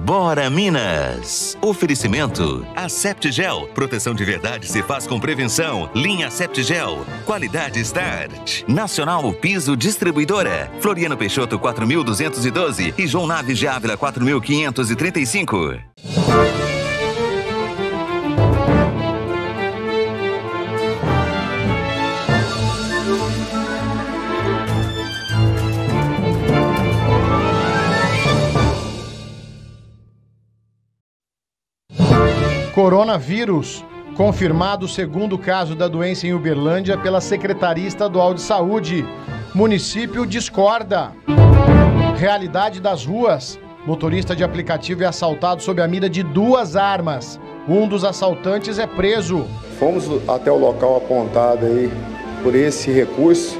Bora Minas! Oferecimento Aseptigel. Proteção de verdade se faz com prevenção. Linha Aseptigel. Qualidade Start. Nacional Piso Distribuidora. Floriano Peixoto 4212 e João Naves de Ávila 4535. Coronavírus. Confirmado o segundo caso da doença em Uberlândia pela Secretaria Estadual de Saúde. Município discorda. Realidade das ruas. Motorista de aplicativo é assaltado sob a mira de 2 armas. Um dos assaltantes é preso. Fomos até o local apontado aí por esse recurso.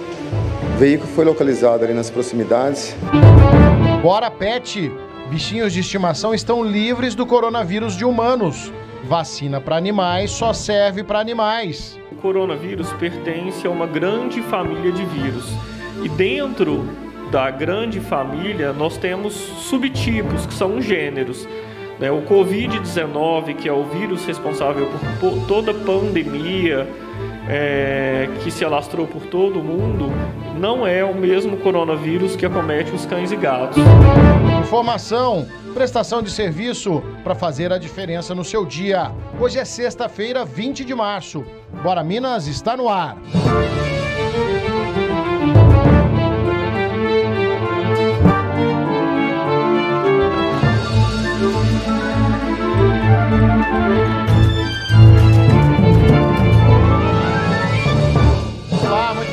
O veículo foi localizado ali nas proximidades. Bora Pet. Bichinhos de estimação estão livres do coronavírus de humanos. Vacina para animais só serve para animais. O coronavírus pertence a uma grande família de vírus. E dentro da grande família nós temos subtipos, que são gêneros. O Covid-19, que é o vírus responsável por toda a pandemia, que se alastrou por todo o mundo, não é o mesmo coronavírus que acomete os cães e gatos. Informação, prestação de serviço para fazer a diferença no seu dia. Hoje é sexta-feira, 20 de março. Bora Minas está no ar.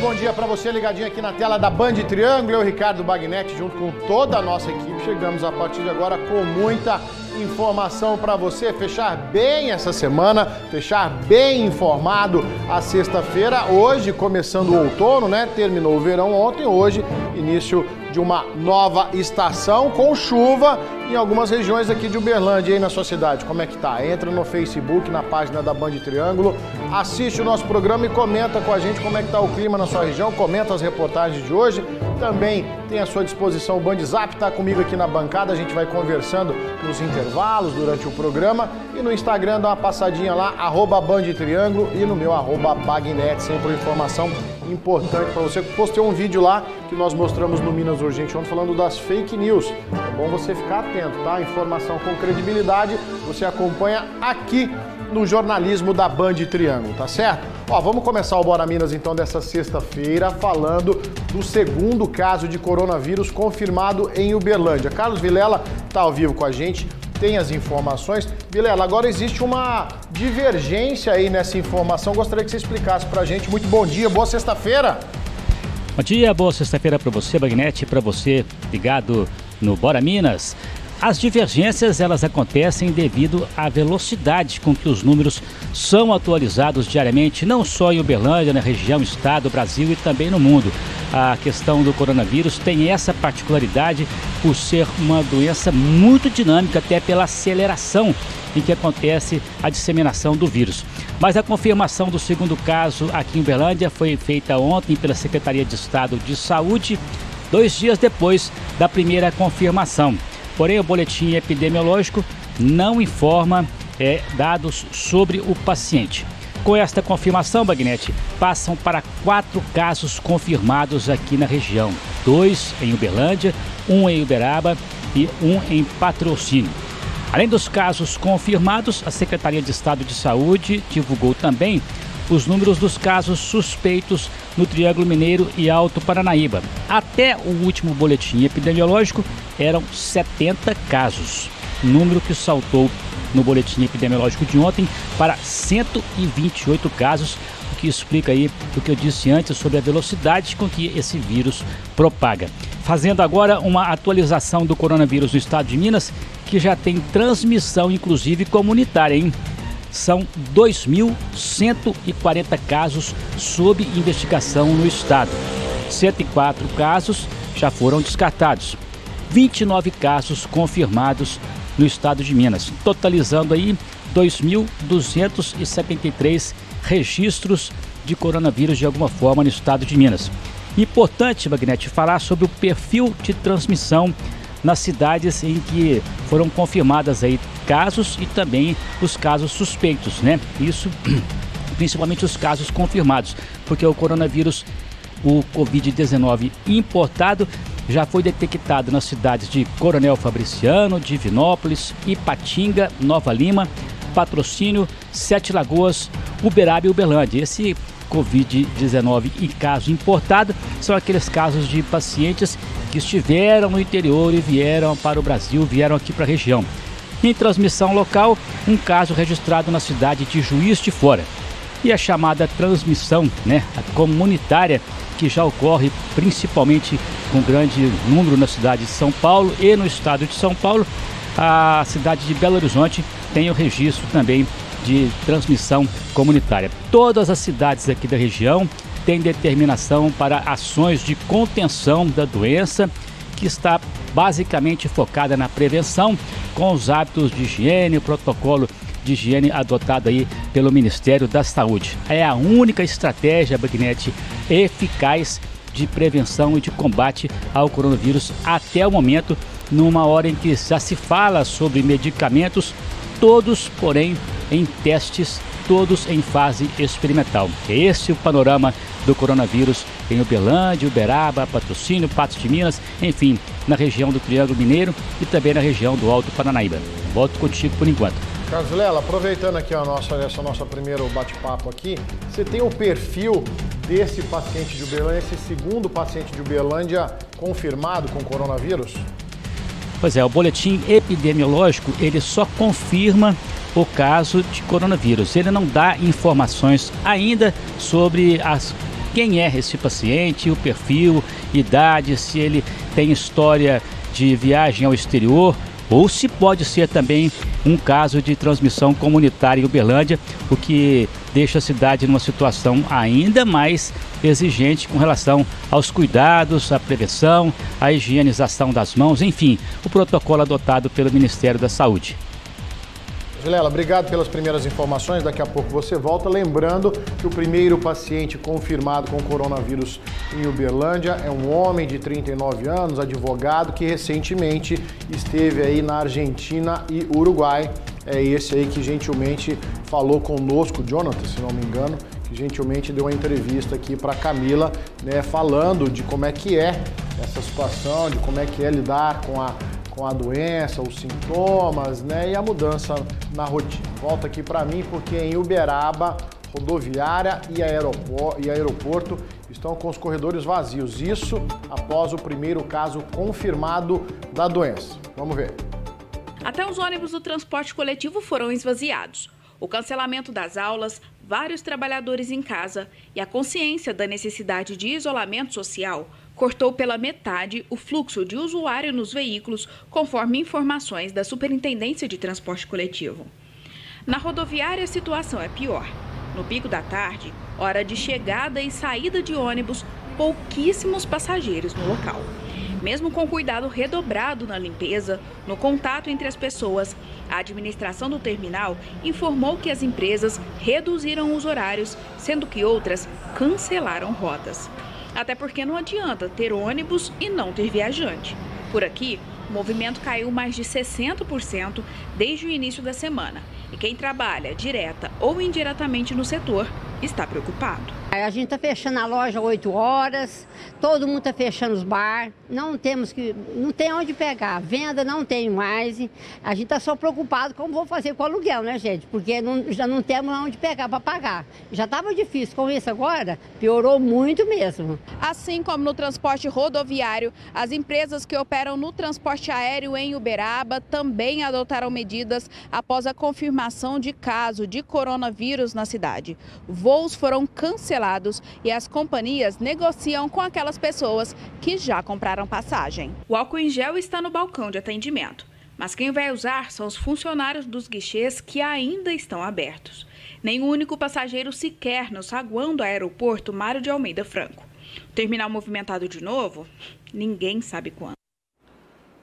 Bom dia para você ligadinho aqui na tela da Band Triângulo. Eu, Ricardo Bagnetti, junto com toda a nossa equipe, chegamos a partir de agora com muita informação para você fechar bem essa semana, fechar bem informado a sexta-feira. Hoje, começando o outono, né? Terminou o verão ontem, hoje, início de uma nova estação com chuva em algumas regiões aqui de Uberlândia, aí na sua cidade. Como é que tá? Entra no Facebook, na página da Band Triângulo, assiste o nosso programa e comenta com a gente como é que tá o clima na sua região, comenta as reportagens de hoje. Também tem à sua disposição o Bandzap, tá comigo aqui na bancada, a gente vai conversando nos intervalos durante o programa. E no Instagram dá uma passadinha lá, @BandTriângulo, e no meu @Bagnet, sempre informação importante para você. Postei um vídeo lá que nós mostramos no Minas Urgente ontem falando das fake news. É bom você ficar atento, tá? Informação com credibilidade você acompanha aqui no jornalismo da Band Triângulo, tá certo? Ó, vamos começar o Bora Minas então dessa sexta-feira falando do segundo caso de coronavírus confirmado em Uberlândia. Carlos Vilela tá ao vivo com a gente, tem as informações. Vilela, agora existe uma divergência aí nessa informação, gostaria que você explicasse pra gente. Muito bom dia, boa sexta-feira. Bom dia, boa sexta-feira para você, Bagnetti, para você ligado no Bora Minas. As divergências, elas acontecem devido à velocidade com que os números são atualizados diariamente, não só em Uberlândia, na região, estado, Brasil e também no mundo. A questão do coronavírus tem essa particularidade por ser uma doença muito dinâmica, até pela aceleração em que acontece a disseminação do vírus. Mas a confirmação do segundo caso aqui em Uberlândia foi feita ontem pela Secretaria de Estado de Saúde, 2 dias depois da primeira confirmação. Porém, o boletim epidemiológico não informa dados sobre o paciente. Com esta confirmação, Bagnetti, passam para 4 casos confirmados aqui na região. 2 em Uberlândia, 1 em Uberaba e 1 em Patrocínio. Além dos casos confirmados, a Secretaria de Estado de Saúde divulgou também os números dos casos suspeitos no Triângulo Mineiro e Alto Paranaíba. Até o último boletim epidemiológico eram 70 casos, número que saltou no boletim epidemiológico de ontem para 128 casos, o que explica aí o que eu disse antes sobre a velocidade com que esse vírus propaga. Fazendo agora uma atualização do coronavírus no estado de Minas, que já tem transmissão inclusive comunitária, hein? São 2.140 casos sob investigação no estado. 104 casos já foram descartados. 29 casos confirmados no estado de Minas, totalizando aí 2.273 registros de coronavírus de alguma forma no estado de Minas. Importante, Bagnetti, falar sobre o perfil de transmissão nas cidades em que foram confirmadas aí casos e também os casos suspeitos, né? Isso principalmente os casos confirmados, porque o coronavírus, o Covid-19 importado, já foi detectado nas cidades de Coronel Fabriciano, Divinópolis, Ipatinga, Nova Lima, Patrocínio, Sete Lagoas, Uberaba e Uberlândia. Esse Covid-19 em caso importado são aqueles casos de pacientes que estiveram no interior e vieram para o Brasil, vieram aqui para a região. Em transmissão local, um caso registrado na cidade de Juiz de Fora. E a chamada transmissão, a comunitária, que já ocorre principalmente com grande número na cidade de São Paulo e no estado de São Paulo, a cidade de Belo Horizonte tem o registro também de transmissão comunitária. Todas as cidades aqui da região têm determinação para ações de contenção da doença, que está basicamente focada na prevenção, com os hábitos de higiene, o protocolo de higiene adotado aí pelo Ministério da Saúde. É a única estratégia, Bagnete, eficaz de prevenção e de combate ao coronavírus até o momento, numa hora em que já se fala sobre medicamentos, todos, porém, em testes, todos em fase experimental. É esse o panorama do coronavírus em Uberlândia, Uberaba, Patrocínio, Patos de Minas, enfim, na região do Triângulo Mineiro e também na região do Alto Paranaíba. Volto contigo por enquanto. Carlos Vilela, aproveitando aqui essa nossa primeiro bate-papo aqui, você tem o perfil desse paciente de Uberlândia, esse segundo paciente de Uberlândia confirmado com coronavírus? Pois é, o boletim epidemiológico, ele só confirma o caso de coronavírus. Ele não dá informações ainda sobre quem é esse paciente, o perfil, idade, se ele tem história de viagem ao exterior, ou se pode ser também um caso de transmissão comunitária em Uberlândia, o que deixa a cidade numa situação ainda mais exigente com relação aos cuidados, à prevenção, à higienização das mãos, enfim, o protocolo adotado pelo Ministério da Saúde. Vilela, obrigado pelas primeiras informações, daqui a pouco você volta. Lembrando que o primeiro paciente confirmado com coronavírus em Uberlândia é um homem de 39 anos, advogado, que recentemente esteve aí na Argentina e Uruguai. É esse aí que gentilmente falou conosco, Jonathan, se não me engano, que gentilmente deu uma entrevista aqui para Camila, falando de como é que é essa situação, de como é que é lidar com a doença, os sintomas, e a mudança na rotina. Volta aqui para mim, porque em Uberaba, rodoviária e aeroporto estão com os corredores vazios. Isso após o primeiro caso confirmado da doença. Vamos ver. Até os ônibus do transporte coletivo foram esvaziados. O cancelamento das aulas, vários trabalhadores em casa e a consciência da necessidade de isolamento social cortou pela metade o fluxo de usuário nos veículos, conforme informações da Superintendência de Transporte Coletivo. Na rodoviária, a situação é pior. No pico da tarde, hora de chegada e saída de ônibus, pouquíssimos passageiros no local. Mesmo com cuidado redobrado na limpeza, no contato entre as pessoas, a administração do terminal informou que as empresas reduziram os horários, sendo que outras cancelaram rotas. Até porque não adianta ter ônibus e não ter viajante. Por aqui, o movimento caiu mais de 60% desde o início da semana. E quem trabalha direta ou indiretamente no setor está preocupado. A gente está fechando a loja 8 horas, todo mundo está fechando os bar, não tem onde pegar, venda não tem mais. A gente está só preocupado como vou fazer com o aluguel, né, gente? Porque já não temos onde pegar para pagar. Já estava difícil, com isso agora piorou muito mesmo. Assim como no transporte rodoviário, as empresas que operam no transporte aéreo em Uberaba também adotaram medidas após a confirmação de caso de coronavírus na cidade. Voos foram cancelados e as companhias negociam com aquelas pessoas que já compraram passagem. O álcool em gel está no balcão de atendimento, mas quem vai usar são os funcionários dos guichês que ainda estão abertos. Nenhum único passageiro sequer no saguão do aeroporto Mário de Almeida Franco. O terminal movimentado de novo? Ninguém sabe quando.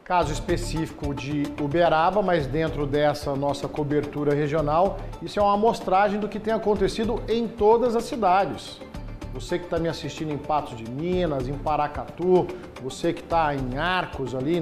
Caso específico de Uberaba, mas dentro dessa nossa cobertura regional, isso é uma amostragem do que tem acontecido em todas as cidades. Você que está me assistindo em Patos de Minas, em Paracatu, você que está em Arcos ali,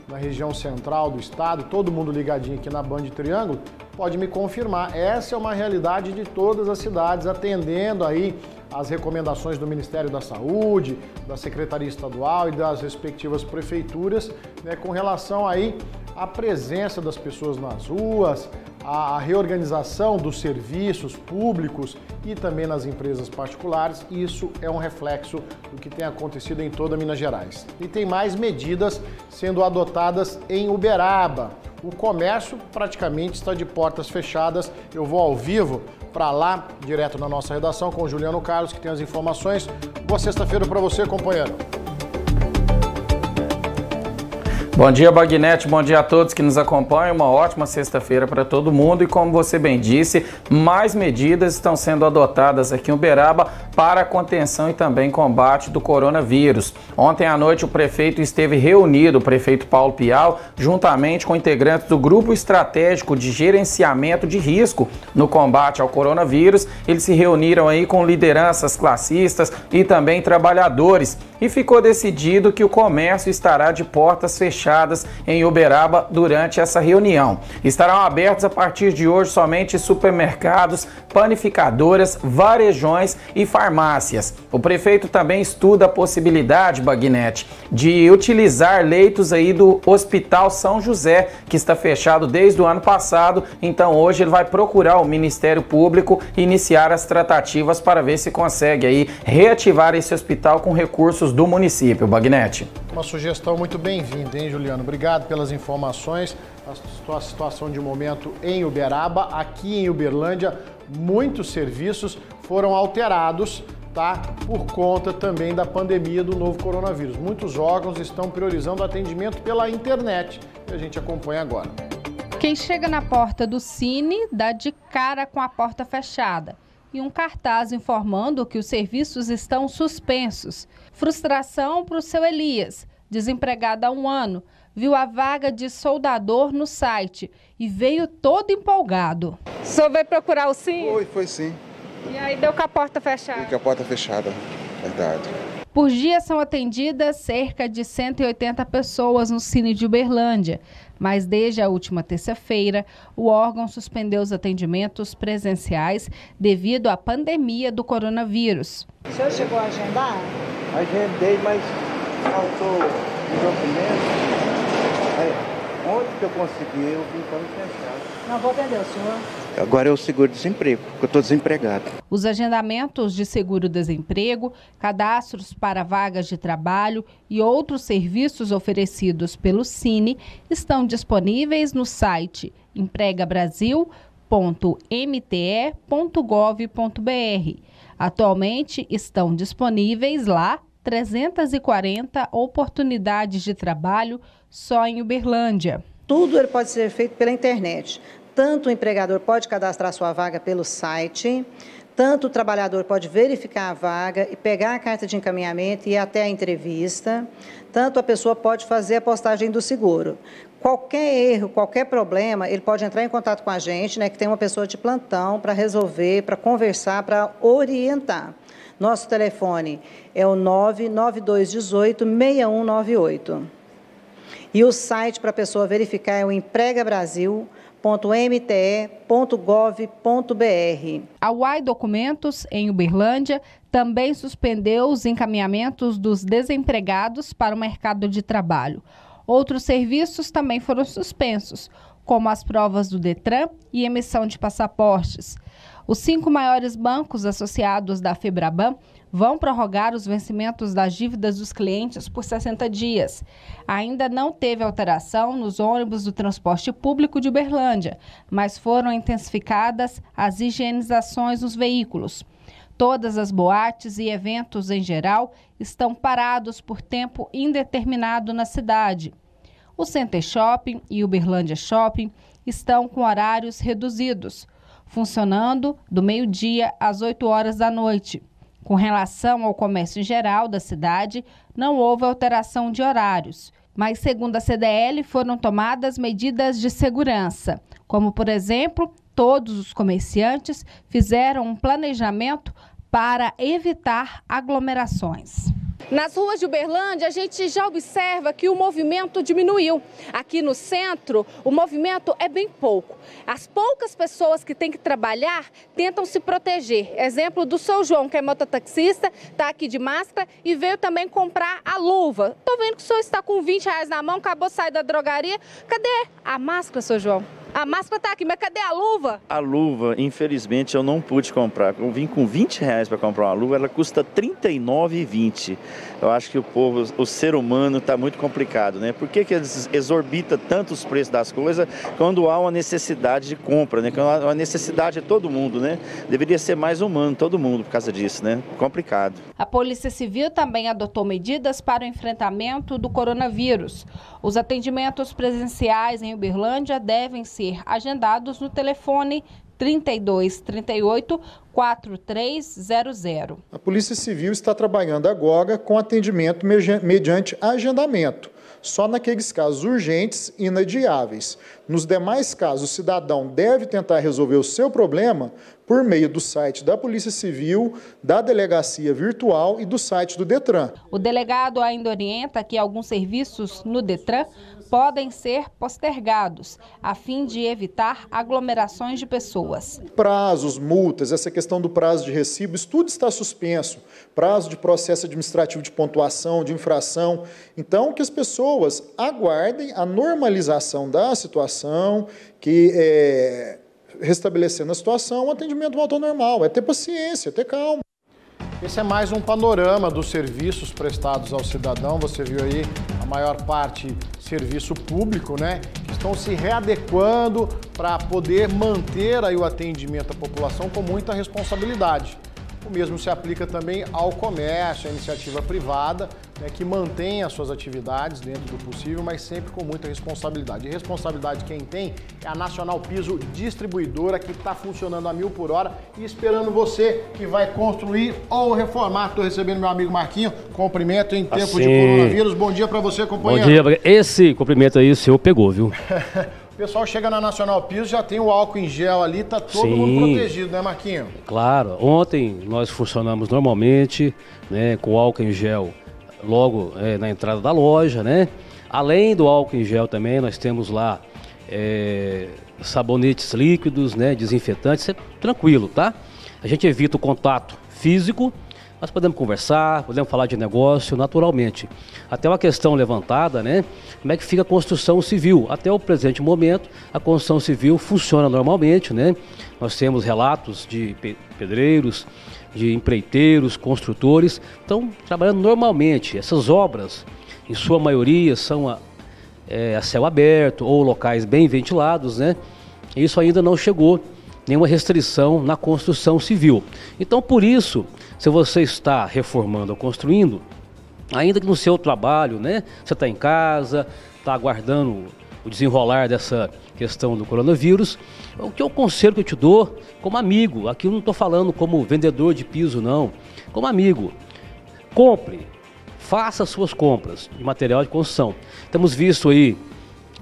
na região central do estado, todo mundo ligadinho aqui na Band Triângulo, pode me confirmar. Essa é uma realidade de todas as cidades, atendendo aí as recomendações do Ministério da Saúde, da Secretaria Estadual e das respectivas prefeituras, né, com relação aí à presença das pessoas nas ruas, a reorganização dos serviços públicos e também nas empresas particulares. Isso é um reflexo do que tem acontecido em toda Minas Gerais. E tem mais medidas sendo adotadas em Uberaba. O comércio praticamente está de portas fechadas. Eu vou ao vivo para lá, direto na nossa redação, com o Juliano Carlos, que tem as informações. Boa sexta-feira para você, companheiro. Bom dia, Bagnete, bom dia a todos que nos acompanham, uma ótima sexta-feira para todo mundo e, como você bem disse, mais medidas estão sendo adotadas aqui em Uberaba para a contenção e também combate do coronavírus. Ontem à noite o prefeito esteve reunido, o prefeito Paulo Pial, juntamente com integrantes do Grupo Estratégico de Gerenciamento de Risco no combate ao coronavírus. Eles se reuniram aí com lideranças classistas e também trabalhadores e ficou decidido que o comércio estará de portas fechadas em Uberaba durante essa reunião. Estarão abertos a partir de hoje somente supermercados, panificadoras, varejões e farmácias. O prefeito também estuda a possibilidade, Bagnete, de utilizar leitos aí do Hospital São José, que está fechado desde o ano passado. Então hoje ele vai procurar o Ministério Público e iniciar as tratativas para ver se consegue aí reativar esse hospital com recursos do município, Bagnete. Uma sugestão muito bem-vinda, hein, Juliano? Obrigado pelas informações. A situação de momento em Uberaba, aqui em Uberlândia, muitos serviços foram alterados, tá? Por conta também da pandemia do novo coronavírus. Muitos órgãos estão priorizando o atendimento pela internet, que a gente acompanha agora. Quem chega na porta do Cine dá de cara com a porta fechada e um cartaz informando que os serviços estão suspensos. Frustração para o seu Elias, desempregado há 1 ano, viu a vaga de soldador no site e veio todo empolgado. O senhor veio procurar o Cine? Foi sim. E aí deu com a porta fechada? Deu com a porta fechada, verdade. Por dia são atendidas cerca de 180 pessoas no Cine de Uberlândia, mas desde a última terça-feira, o órgão suspendeu os atendimentos presenciais devido à pandemia do coronavírus. O senhor chegou a agendar? Agendei, mas faltou o documento. Onde que eu consegui? Eu vim para o fechado. Não vou atender o senhor. Agora é o seguro-desemprego, porque eu estou desempregado. Os agendamentos de seguro-desemprego, cadastros para vagas de trabalho e outros serviços oferecidos pelo Cine estão disponíveis no site empregabrasil.mte.gov.br. Atualmente estão disponíveis lá 340 oportunidades de trabalho só em Uberlândia. Tudo ele pode ser feito pela internet. Tanto o empregador pode cadastrar sua vaga pelo site, tanto o trabalhador pode verificar a vaga e pegar a carta de encaminhamento e ir até a entrevista, tanto a pessoa pode fazer a postagem do seguro. Qualquer erro, qualquer problema, ele pode entrar em contato com a gente, né, que tem uma pessoa de plantão para resolver, para conversar, para orientar. Nosso telefone é o 99218-6198. E o site para a pessoa verificar é o empregabrasil.mte.gov.br. A UAI Documentos, em Uberlândia, também suspendeu os encaminhamentos dos desempregados para o mercado de trabalho. Outros serviços também foram suspensos, como as provas do Detran e emissão de passaportes. Os 5 maiores bancos associados da Febraban vão prorrogar os vencimentos das dívidas dos clientes por 60 dias. Ainda não teve alteração nos ônibus do transporte público de Uberlândia, mas foram intensificadas as higienizações nos veículos. Todas as boates e eventos em geral estão parados por tempo indeterminado na cidade. O Center Shopping e Uberlândia Shopping estão com horários reduzidos, funcionando do meio-dia às 8 horas da noite. Com relação ao comércio em geral da cidade, não houve alteração de horários, mas, segundo a CDL, foram tomadas medidas de segurança, como, por exemplo, todos os comerciantes fizeram um planejamento para evitar aglomerações. Nas ruas de Uberlândia, a gente já observa que o movimento diminuiu. Aqui no centro, o movimento é bem pouco. As poucas pessoas que têm que trabalhar tentam se proteger. Exemplo do seu João, que é mototaxista, está aqui de máscara e veio também comprar a luva. Estou vendo que o senhor está com R$20 na mão, acabou de sair da drogaria. Cadê a máscara, seu João? A máscara está aqui, mas cadê a luva? A luva, infelizmente, eu não pude comprar. Eu vim com R$20 para comprar uma luva, ela custa R$39,20. Eu acho que o povo, o ser humano está muito complicado, né? Por que eles exorbitam tanto os preços das coisas quando há uma necessidade de compra, né? Quando há uma necessidade de todo mundo, né? Deveria ser mais humano todo mundo por causa disso, né? Complicado. A Polícia Civil também adotou medidas para o enfrentamento do coronavírus. Os atendimentos presenciais em Uberlândia devem ser agendados no telefone 3238 4300. A Polícia Civil está trabalhando agora com atendimento mediante agendamento, só naqueles casos urgentes e inadiáveis. Nos demais casos, o cidadão deve tentar resolver o seu problema por meio do site da Polícia Civil, da Delegacia Virtual e do site do Detran. O delegado ainda orienta que alguns serviços no Detran podem ser postergados, a fim de evitar aglomerações de pessoas. Prazos, multas, essa questão do prazo de recibo, isso tudo está suspenso. Prazo de processo administrativo de pontuação, de infração. Então, que as pessoas aguardem a normalização da situação, que restabelecendo a situação, o atendimento volta ao normal. É ter paciência, é ter calma. Esse é mais um panorama dos serviços prestados ao cidadão. Você viu aí a maior parte serviço público, né? Que estão se readequando para poder manter aí o atendimento à população com muita responsabilidade. O mesmo se aplica também ao comércio, à iniciativa privada, né, que mantém as suas atividades dentro do possível, mas sempre com muita responsabilidade. E responsabilidade quem tem é a Nacional Piso Distribuidora, que está funcionando a 1000 por hora e esperando você que vai construir ou reformar. Estou recebendo meu amigo Marquinho, cumprimento em tempo de coronavírus. Bom dia para você, companheiro. Bom dia, esse cumprimento aí o senhor pegou, viu? O pessoal chega na Nacional Piso, já tem o álcool em gel ali, tá todo mundo protegido, né, Marquinho? Claro, ontem nós funcionamos normalmente, né, com álcool em gel logo na entrada da loja, né? Além do álcool em gel também, nós temos lá sabonetes líquidos, né, desinfetantes, é tranquilo, tá? A gente evita o contato físico, nós podemos conversar, podemos falar de negócio naturalmente. Até uma questão levantada, né? Como é que fica a construção civil? Até o presente momento, a construção civil funciona normalmente, né? Nós temos relatos de pedreiros, de empreiteiros, construtores, estão trabalhando normalmente. Essas obras, em sua maioria, são a céu aberto ou locais bem ventilados, né? Isso ainda não chegou nenhuma restrição na construção civil. Então, por isso, se você está reformando ou construindo, ainda que no seu trabalho, né, você está em casa, está aguardando o desenrolar dessa questão do coronavírus, o que é o conselho que eu te dou como amigo, aqui eu não estou falando como vendedor de piso não, como amigo, compre, faça suas compras de material de construção. Temos visto aí,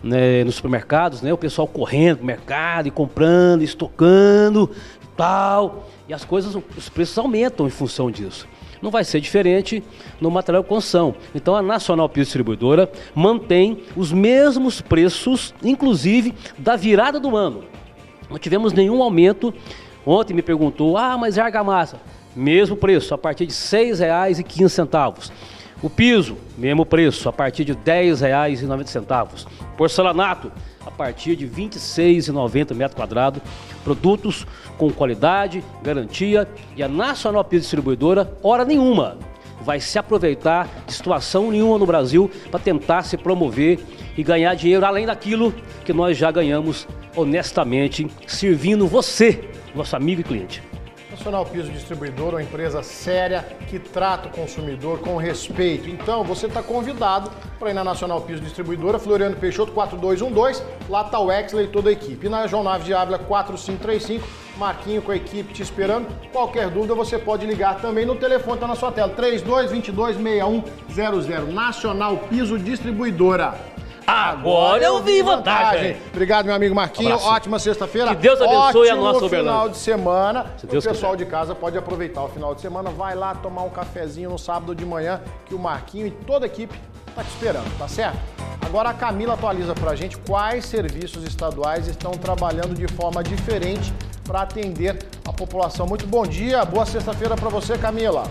né, nos supermercados, né, o pessoal correndo pro mercado e comprando, estocando e tal, e as coisas, os preços aumentam em função disso. Não vai ser diferente no material de construção. Então a Nacional Piso Distribuidora mantém os mesmos preços, inclusive da virada do ano. Não tivemos nenhum aumento. Ontem me perguntou, mas é argamassa? Mesmo preço, a partir de R$ 6,15. O piso, mesmo preço, a partir de R$ 10,90. Porcelanato, a partir de R$ 26,90 metro quadrado. Produtos com qualidade, garantia, e a Nacional Piso Distribuidora, hora nenhuma, vai se aproveitar de situação nenhuma no Brasil para tentar se promover e ganhar dinheiro além daquilo que nós já ganhamos honestamente, servindo você, nosso amigo e cliente. Nacional Piso Distribuidora, uma empresa séria que trata o consumidor com respeito. Então, você está convidado para ir na Nacional Piso Distribuidora, Floriano Peixoto 4212, lá está o Exley e toda a equipe. E na João Naves de Ávila 4535, Marquinho com a equipe te esperando. Qualquer dúvida você pode ligar também no telefone, está na sua tela, 3222-6100, Nacional Piso Distribuidora. Agora eu vi vantagem. Obrigado, meu amigo Marquinhos. Ótima sexta-feira. Que Deus abençoe a nossa Ótimo final Uberlândia. de semana. Se O Deus pessoal quiser. de casa pode aproveitar o final de semana. Vai lá tomar um cafezinho no sábado de manhã, que o Marquinho e toda a equipe tá te esperando, tá certo? Agora a Camila atualiza pra gente quais serviços estaduais estão trabalhando de forma diferente para atender a população. Muito bom dia, boa sexta-feira para você, Camila.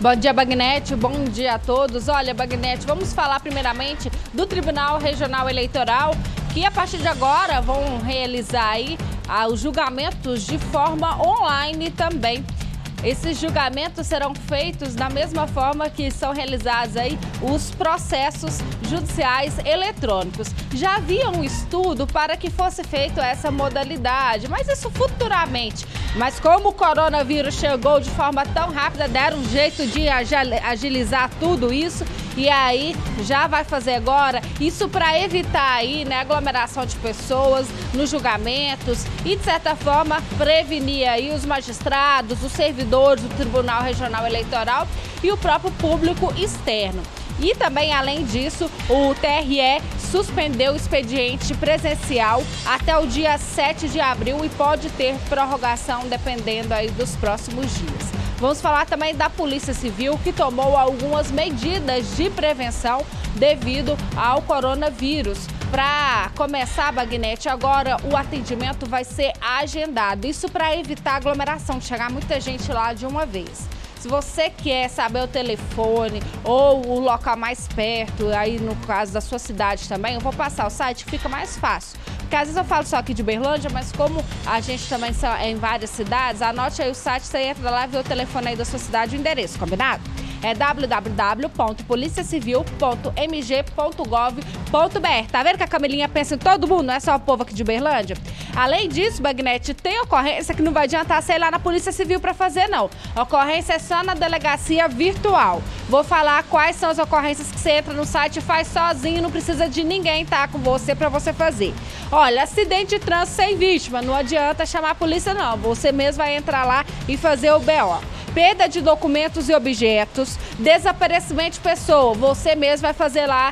Bom dia, Bagnete. Bom dia a todos. Olha, Bagnete, vamos falar primeiramente do Tribunal Regional Eleitoral, que a partir de agora vão realizar aí os julgamentos de forma online também. Esses julgamentos serão feitos da mesma forma que são realizados aí os processos judiciais eletrônicos. Já havia um estudo para que fosse feito essa modalidade, mas isso futuramente. Mas como o coronavírus chegou de forma tão rápida, deram um jeito de agilizar tudo isso e aí já vai fazer agora isso para evitar aí, né, aglomeração de pessoas nos julgamentos e, de certa forma, prevenir aí os magistrados, os servidores do Tribunal Regional Eleitoral e o próprio público externo. E também, além disso, o TRE suspendeu o expediente presencial até o dia 7 de abril e pode ter prorrogação dependendo aí dos próximos dias. Vamos falar também da Polícia Civil, que tomou algumas medidas de prevenção devido ao coronavírus. Para começar, Bagnete, agora o atendimento vai ser agendado. Isso para evitar aglomeração, de chegar muita gente lá de uma vez. Se você quer saber o telefone ou o local mais perto, aí no caso da sua cidade também, eu vou passar o site, fica mais fácil. Porque às vezes eu falo só aqui de Uberlândia, mas como a gente também é em várias cidades, anote aí o site, você entra lá e vê o telefone aí da sua cidade e o endereço, combinado? É www.policiacivil.mg.gov.br. Tá vendo que a Camilinha pensa em todo mundo, não é só o povo aqui de Uberlândia? Além disso, Bagnete, tem ocorrência que não vai adiantar você ir lá na Polícia Civil para fazer, não. Ocorrência é só na delegacia virtual. Vou falar quais são as ocorrências que você entra no site e faz sozinho, não precisa de ninguém estar com você para você fazer. Olha, acidente de trânsito sem vítima, não adianta chamar a polícia, não. Você mesmo vai entrar lá e fazer o BO. Perda de documentos e objetos, desaparecimento de pessoa, você mesmo vai fazer lá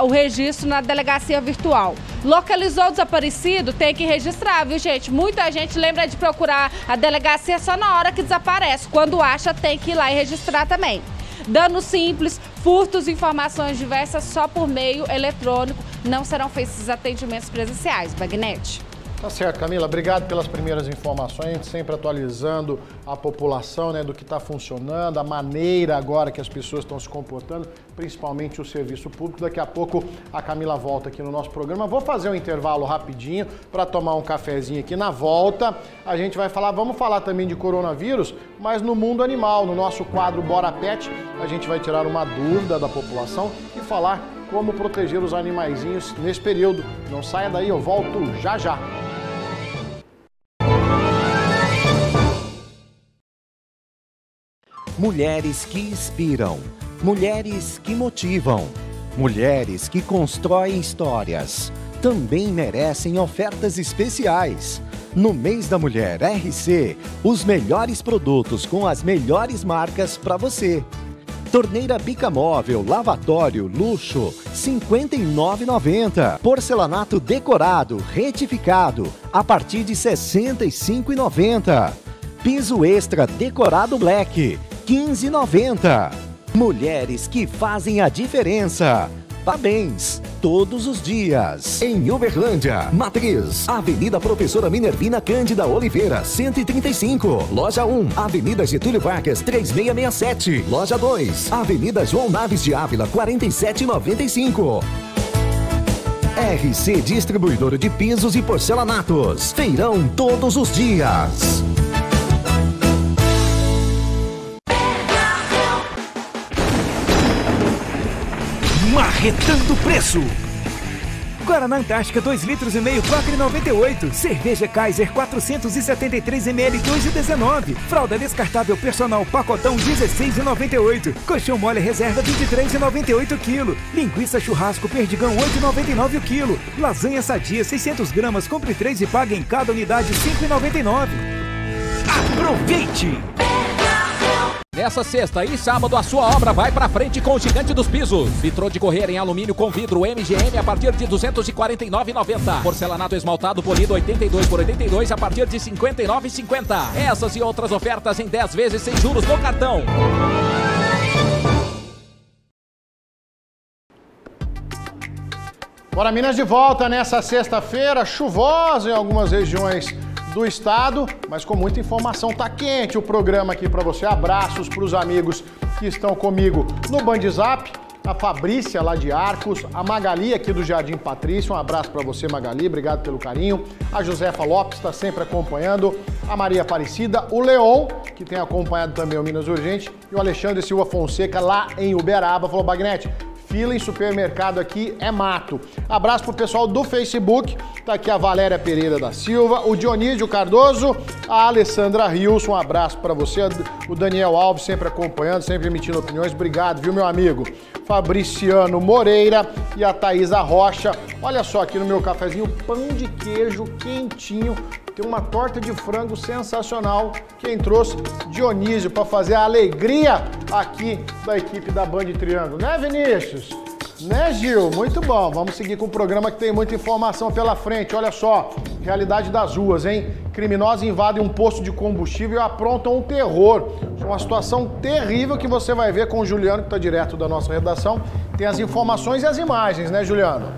o registro na delegacia virtual. Localizou o desaparecido, tem que registrar, viu, gente? Muita gente lembra de procurar a delegacia só na hora que desaparece. Quando acha, tem que ir lá e registrar também. Danos simples, furtos, informações diversas só por meio eletrônico. Não serão feitos atendimentos presenciais, Bagnete. Tá certo, Camila. Obrigado pelas primeiras informações, sempre atualizando a população, né, do que está funcionando, a maneira agora que as pessoas estão se comportando, principalmente o serviço público. Daqui a pouco a Camila volta aqui no nosso programa. Vou fazer um intervalo rapidinho para tomar um cafezinho aqui. Na volta, a gente vai falar, vamos falar também de coronavírus, mas no mundo animal. No nosso quadro Bora Pet, a gente vai tirar uma dúvida da população e falar como proteger os animaizinhos nesse período. Não saia daí, eu volto já já. Mulheres que inspiram, mulheres que motivam, mulheres que constroem histórias, também merecem ofertas especiais. No mês da mulher RC, os melhores produtos com as melhores marcas para você. Torneira Bicamóvel, lavatório, luxo, R$ 59,90. Porcelanato decorado, retificado, a partir de R$ 65,90. Piso extra decorado black, R$ 15,90. Mulheres que fazem a diferença. Parabéns, todos os dias. Em Uberlândia, Matriz, Avenida Professora Minervina Cândida Oliveira, 135. Loja 1, Avenida Getúlio Vargas, 3667. Loja 2, Avenida João Naves de Ávila, 4795. RC Distribuidora de Pisos e Porcelanatos. Feirão todos os dias. Marretando preço. Guaraná Antártica 2,5 litros, R$ 4,98. Cerveja Kaiser 473 ml, R$ 2,19. Fralda descartável personal pacotão, R$ 16,98. Colchão mole reserva, R$ 23,98 kg. Linguiça churrasco Perdigão, R$ 8,99 o quilo. Lasanha sadia 600 gramas, compre 3 e pague em cada unidade R$ 5,99. Aproveite! Nessa sexta e sábado, a sua obra vai pra frente com o Gigante dos Pisos. Vitrô de correr em alumínio com vidro MGM a partir de R$ 249,90. Porcelanato esmaltado polido 82 por 82 a partir de R$ 59,50. Essas e outras ofertas em 10 vezes sem juros no cartão. Bora Minas de volta nessa sexta-feira, chuvosa em algumas regiões do estado, mas com muita informação. Tá quente o programa aqui para você. Abraços para os amigos que estão comigo no Bandzap, a Fabrícia lá de Arcos, a Magali aqui do Jardim Patrício, um abraço para você, Magali, obrigado pelo carinho. A Josefa Lopes está sempre acompanhando, a Maria Aparecida, o Leon, que tem acompanhado também o Minas Urgente, e o Alexandre Silva Fonseca lá em Uberaba, falou: Bagnete, fila em supermercado aqui é mato. Abraço pro pessoal do Facebook, tá aqui a Valéria Pereira da Silva, o Dionísio Cardoso, a Alessandra Rios, um abraço para você, o Daniel Alves sempre acompanhando, sempre emitindo opiniões, obrigado, viu, meu amigo? Fabriciano Moreira e a Thaisa Rocha. Olha só aqui no meu cafezinho, pão de queijo quentinho, tem uma torta de frango sensacional. Quem trouxe? Dionísio, para fazer a alegria aqui da equipe da Band Triângulo. Né, Vinícius? Né, Gil? Muito bom. Vamos seguir com o programa que tem muita informação pela frente. Olha só, realidade das ruas, hein? Criminosos invadem um posto de combustível e aprontam um terror. Uma situação terrível que você vai ver com o Juliano, que está direto da nossa redação. Tem as informações e as imagens, né, Juliano?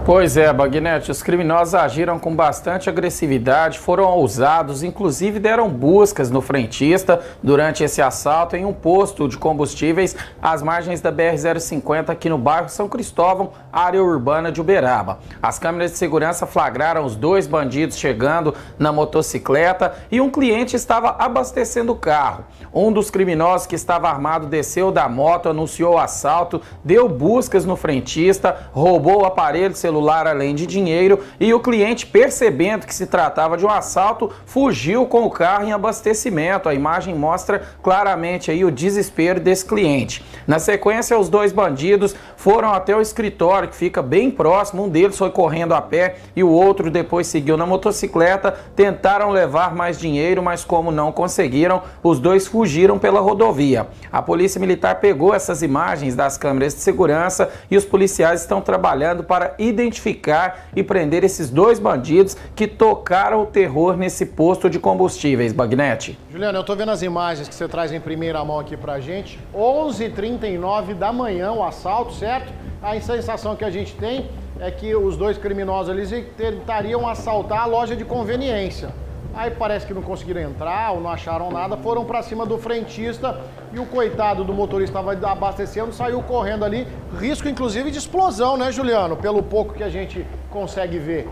Pois é, Bagnete, os criminosos agiram com bastante agressividade, foram ousados, inclusive deram buscas no frentista durante esse assalto em um posto de combustíveis às margens da BR-050 aqui no bairro São Cristóvão, área urbana de Uberaba. As câmeras de segurança flagraram os dois bandidos chegando na motocicleta e um cliente estava abastecendo o carro. Um dos criminosos que estava armado desceu da moto, anunciou o assalto, deu buscas no frentista, roubou o aparelho celular além de dinheiro e o cliente, percebendo que se tratava de um assalto, fugiu com o carro em abastecimento. A imagem mostra claramente aí o desespero desse cliente. Na sequência, os dois bandidos foram até o escritório, que fica bem próximo. Um deles foi correndo a pé e o outro depois seguiu na motocicleta. Tentaram levar mais dinheiro, mas como não conseguiram, os dois fugiram pela rodovia. A Polícia Militar pegou essas imagens das câmeras de segurança e os policiais estão trabalhando para identificar e prender esses dois bandidos que tocaram o terror nesse posto de combustíveis, Bagnete. Juliano, eu tô vendo as imagens que você traz em primeira mão aqui pra gente. 11h39 da manhã o assalto, certo? A sensação que a gente tem é que os dois criminosos ali tentariam assaltar a loja de conveniência. Aí parece que não conseguiram entrar ou não acharam nada, foram pra cima do frentista e o coitado do motorista estava abastecendo, saiu correndo ali. Risco, inclusive, de explosão, né, Juliano? Pelo pouco que a gente consegue ver.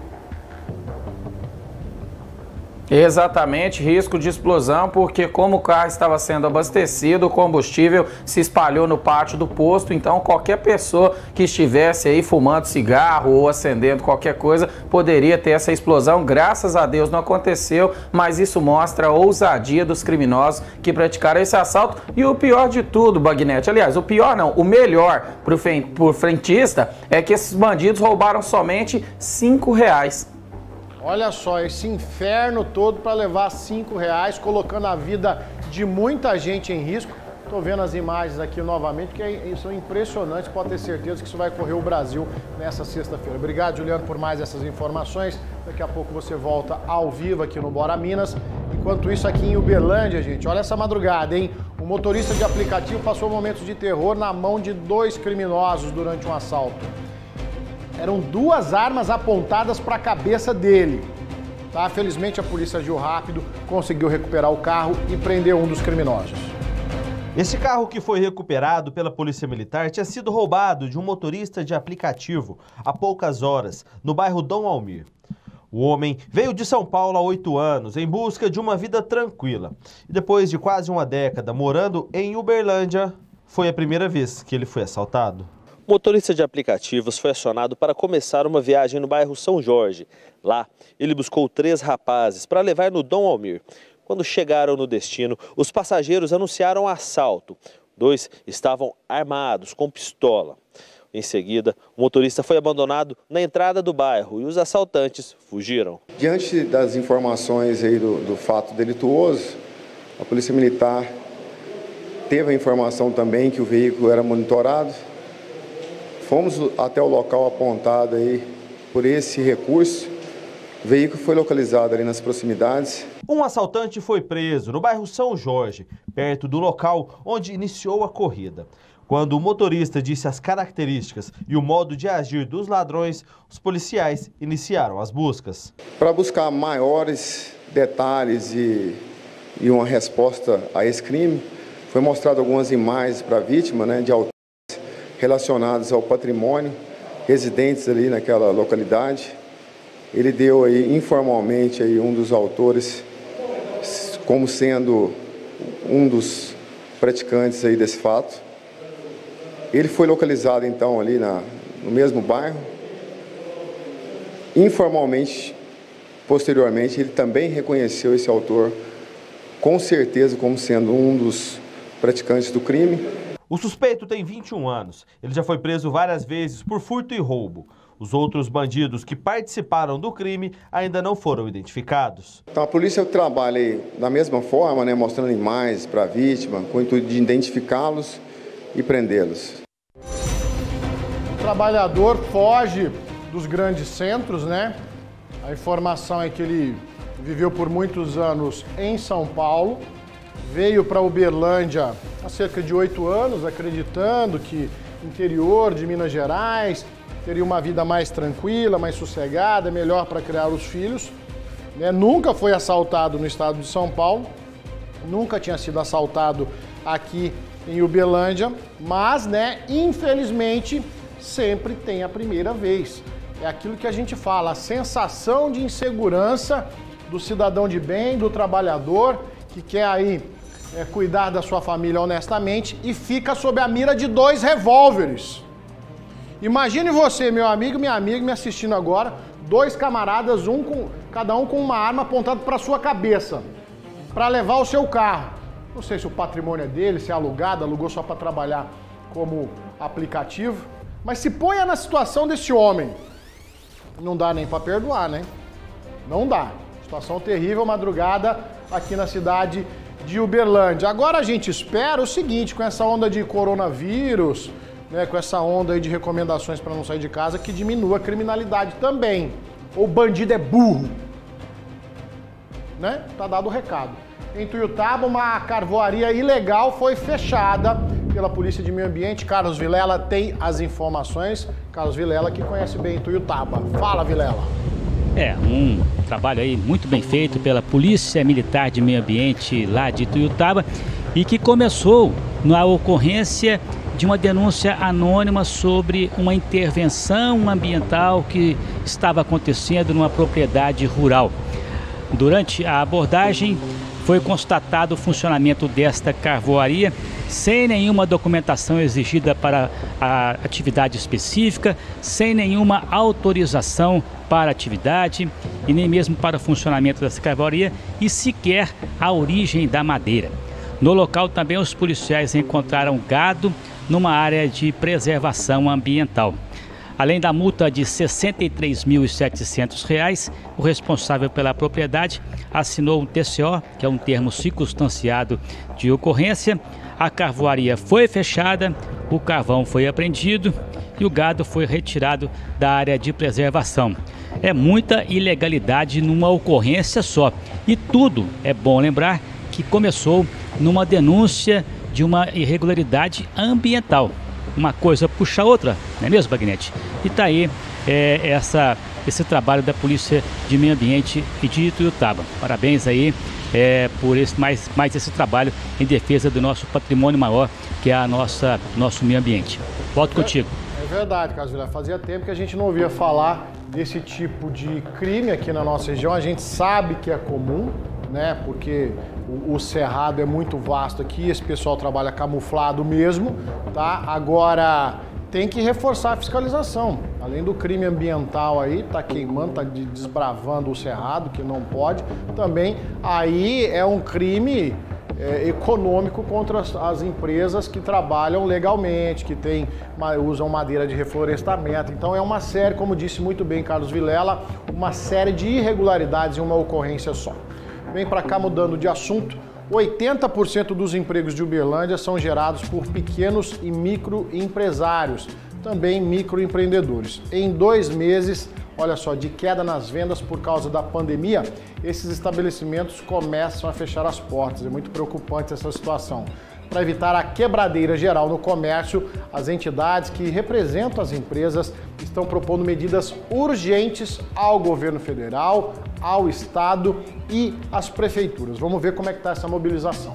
Exatamente, risco de explosão, porque como o carro estava sendo abastecido, o combustível se espalhou no pátio do posto, então qualquer pessoa que estivesse aí fumando cigarro ou acendendo qualquer coisa poderia ter essa explosão. Graças a Deus não aconteceu, mas isso mostra a ousadia dos criminosos que praticaram esse assalto. E o pior de tudo, Bagnete, aliás, o pior não, o melhor pro frentista é que esses bandidos roubaram somente R$5. Olha só, esse inferno todo para levar R$5, colocando a vida de muita gente em risco. Estou vendo as imagens aqui novamente, que são impressionantes, pode ter certeza que isso vai correr o Brasil nessa sexta-feira. Obrigado, Juliano, por mais essas informações. Daqui a pouco você volta ao vivo aqui no Bora Minas. Enquanto isso, aqui em Uberlândia, gente, olha essa madrugada, hein? O motorista de aplicativo passou momentos de terror na mão de dois criminosos durante um assalto. Eram duas armas apontadas para a cabeça dele. Tá? Felizmente a polícia agiu rápido, conseguiu recuperar o carro e prender um dos criminosos. Esse carro que foi recuperado pela Polícia Militar tinha sido roubado de um motorista de aplicativo há poucas horas, no bairro Dom Almir. O homem veio de São Paulo há 8 anos em busca de uma vida tranquila. E depois de quase uma década morando em Uberlândia, foi a primeira vez que ele foi assaltado. O motorista de aplicativos foi acionado para começar uma viagem no bairro São Jorge. Lá, ele buscou 3 rapazes para levar no Dom Almir. Quando chegaram no destino, os passageiros anunciaram um assalto. 2 estavam armados, com pistola. Em seguida, o motorista foi abandonado na entrada do bairro e os assaltantes fugiram. Diante das informações aí do fato delituoso, A Polícia Militar teve a informação também que o veículo era monitorado. Fomos até o local apontado aí por esse recurso. O veículo foi localizado ali nas proximidades. Um assaltante foi preso no bairro São Jorge, perto do local onde iniciou a corrida. Quando o motorista disse as características e o modo de agir dos ladrões, os policiais iniciaram as buscas. Para buscar maiores detalhes e uma resposta a esse crime, foi mostrado algumas imagens para a vítima, de autores relacionados ao patrimônio, residentes ali naquela localidade. Ele deu aí informalmente aí um dos autores como sendo um dos praticantes aí desse fato. Ele foi localizado então ali no mesmo bairro. Informalmente, posteriormente, ele também reconheceu esse autor com certeza como sendo um dos praticantes do crime. O suspeito tem 21 anos. Ele já foi preso várias vezes por furto e roubo. Os outros bandidos que participaram do crime ainda não foram identificados. Então a polícia trabalha aí da mesma forma, mostrando imagens para a vítima, com o intuito de identificá-los e prendê-los. O trabalhador foge dos grandes centros, A informação é que ele viveu por muitos anos em São Paulo, veio para Uberlândia há cerca de 8 anos, acreditando que interior de Minas Gerais teria uma vida mais tranquila, mais sossegada, melhor para criar os filhos. Nunca foi assaltado no estado de São Paulo, nunca tinha sido assaltado aqui em Uberlândia, mas, infelizmente, sempre tem a primeira vez. É aquilo que a gente fala, a sensação de insegurança do cidadão de bem, do trabalhador, que quer aí cuidar da sua família honestamente e fica sob a mira de 2 revólveres. Imagine você, meu amigo, minha amiga, me assistindo agora, 2 camaradas, cada um com uma arma apontada para sua cabeça, para levar o seu carro. Não sei se o patrimônio é dele, se é alugado, alugou só para trabalhar como aplicativo, mas se ponha na situação desse homem, não dá nem para perdoar, Não dá. Situação terrível, madrugada aqui na cidade de Uberlândia. Agora a gente espera o seguinte, com essa onda de coronavírus, com essa onda aí de recomendações para não sair de casa, que diminua a criminalidade também. O bandido é burro. Tá dado o recado. Em Tuiutaba, uma carvoaria ilegal foi fechada pela Polícia de Meio Ambiente. Carlos Vilela tem as informações. Carlos Vilela que conhece bem Tuiutaba. Fala, Vilela. Um trabalho aí muito bem feito pela Polícia Militar de Meio Ambiente lá de Tuiutaba e que começou na ocorrência de uma denúncia anônima sobre uma intervenção ambiental que estava acontecendo numa propriedade rural. Durante a abordagem, foi constatado o funcionamento desta carvoaria sem nenhuma documentação exigida para a atividade específica, sem nenhuma autorização para a atividade e nem mesmo para o funcionamento dessa carvoaria e sequer a origem da madeira. No local também os policiais encontraram gado numa área de preservação ambiental. Além da multa de R$ 63.700, o responsável pela propriedade assinou um TCO, que é um termo circunstanciado de ocorrência. A carvoaria foi fechada, o carvão foi apreendido e o gado foi retirado da área de preservação. É muita ilegalidade numa ocorrência só. E tudo, é bom lembrar, que começou numa denúncia de uma irregularidade ambiental. Uma coisa puxa a outra, não é mesmo, Bagnetti? E está aí esse trabalho da Polícia de Meio Ambiente e de Tuiutaba. Parabéns aí por mais esse trabalho em defesa do nosso patrimônio maior, que é nosso meio ambiente. Volto contigo. É verdade, Carlos Vilela. Fazia tempo que a gente não ouvia falar desse tipo de crime aqui na nossa região. A gente sabe que é comum, porque o cerrado é muito vasto aqui, esse pessoal trabalha camuflado mesmo, tá? Agora, tem que reforçar a fiscalização. Além do crime ambiental aí, tá queimando, tá desbravando o cerrado, que não pode, também aí é um crime econômico contra as empresas que trabalham legalmente, que usam madeira de reflorestamento. Então é uma série, como disse muito bem Carlos Vilela, uma série de irregularidades em uma ocorrência só. Vem para cá mudando de assunto, 80% dos empregos de Uberlândia são gerados por pequenos e microempresários, também microempreendedores. Em 2 meses, olha só, de queda nas vendas por causa da pandemia, esses estabelecimentos começam a fechar as portas. É muito preocupante essa situação. Para evitar a quebradeira geral no comércio, as entidades que representam as empresas estão propondo medidas urgentes ao governo federal, ao estado e às prefeituras. Vamos ver como é que está essa mobilização.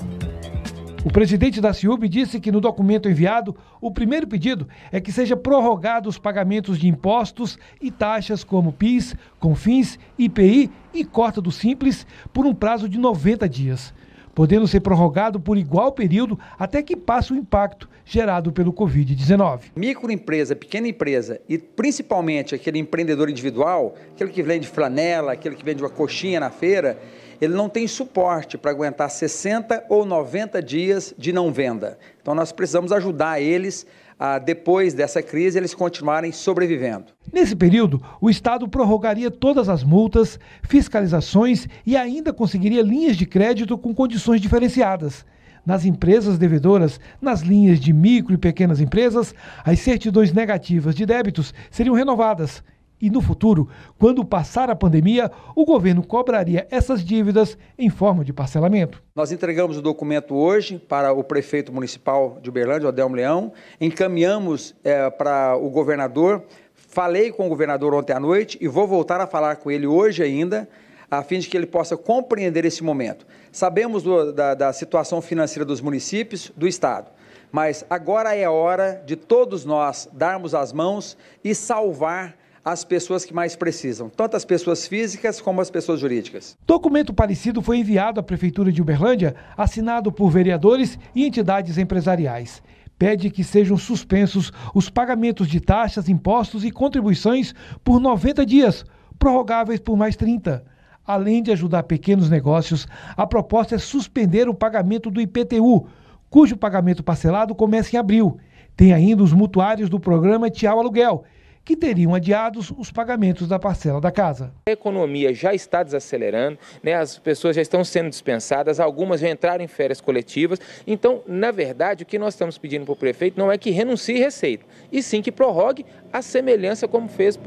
O presidente da CIUB disse que no documento enviado, o primeiro pedido é que seja prorrogado os pagamentos de impostos e taxas como PIS, CONFINS, IPI e cota do Simples por um prazo de 90 dias, podendo ser prorrogado por igual período até que passe o impacto gerado pelo Covid-19. Microempresa, pequena empresa e principalmente aquele empreendedor individual, aquele que vende flanela, aquele que vende uma coxinha na feira, ele não tem suporte para aguentar 60 ou 90 dias de não venda. Então nós precisamos ajudar eles a, depois dessa crise, eles continuarem sobrevivendo. Nesse período, o Estado prorrogaria todas as multas, fiscalizações e ainda conseguiria linhas de crédito com condições diferenciadas. Nas empresas devedoras, nas linhas de micro e pequenas empresas, as certidões negativas de débitos seriam renovadas. E no futuro, quando passar a pandemia, o governo cobraria essas dívidas em forma de parcelamento. Nós entregamos o documento hoje para o prefeito municipal de Uberlândia, Adelmo Leão, encaminhamos para o governador, falei com o governador ontem à noite e vou voltar a falar com ele hoje ainda, a fim de que ele possa compreender esse momento. Sabemos da situação financeira dos municípios, do Estado, mas agora é a hora de todos nós darmos as mãos e salvar as pessoas que mais precisam, tanto as pessoas físicas como as pessoas jurídicas. Documento parecido foi enviado à Prefeitura de Uberlândia, assinado por vereadores e entidades empresariais. Pede que sejam suspensos os pagamentos de taxas, impostos e contribuições por 90 dias, prorrogáveis por mais 30. Além de ajudar pequenos negócios, a proposta é suspender o pagamento do IPTU, cujo pagamento parcelado começa em abril. Tem ainda os mutuários do programa Tchau Aluguel, que teriam adiados os pagamentos da parcela da casa. A economia já está desacelerando, né? As pessoas já estão sendo dispensadas, algumas já entraram em férias coletivas. Então, na verdade, o que nós estamos pedindo para o prefeito não é que renuncie receita, e sim que prorrogue a semelhança como fez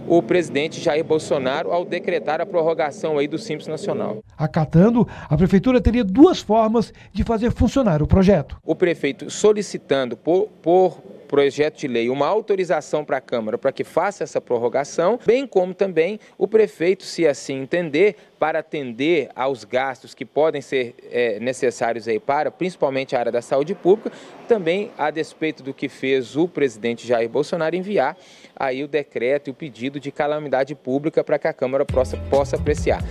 o presidente Jair Bolsonaro ao decretar a prorrogação aí do Simples Nacional. Acatando, a prefeitura teria 2 formas de fazer funcionar o projeto. O prefeito solicitando por projeto de lei uma autorização para a Câmara para que faça essa prorrogação, bem como também o prefeito, se assim entender, para atender aos gastos que podem ser necessários aí para, principalmente a área da saúde pública, também a despeito do que fez o presidente Jair Bolsonaro, enviar aí o decreto e o pedido de calamidade pública para que a Câmara possa apreciar.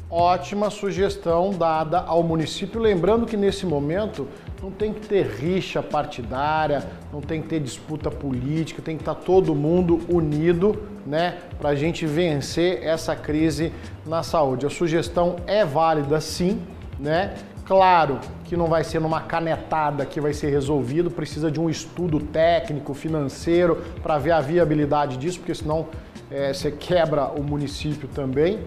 Ótima sugestão dada ao município, lembrando que nesse momento não tem que ter rixa partidária, não tem que ter disputa política, tem que estar todo mundo unido, né, para a gente vencer essa crise na saúde. A sugestão é válida sim, né? Claro que não vai ser numa canetada que vai ser resolvido, precisa de um estudo técnico, financeiro, para ver a viabilidade disso, porque senão você quebra o município também.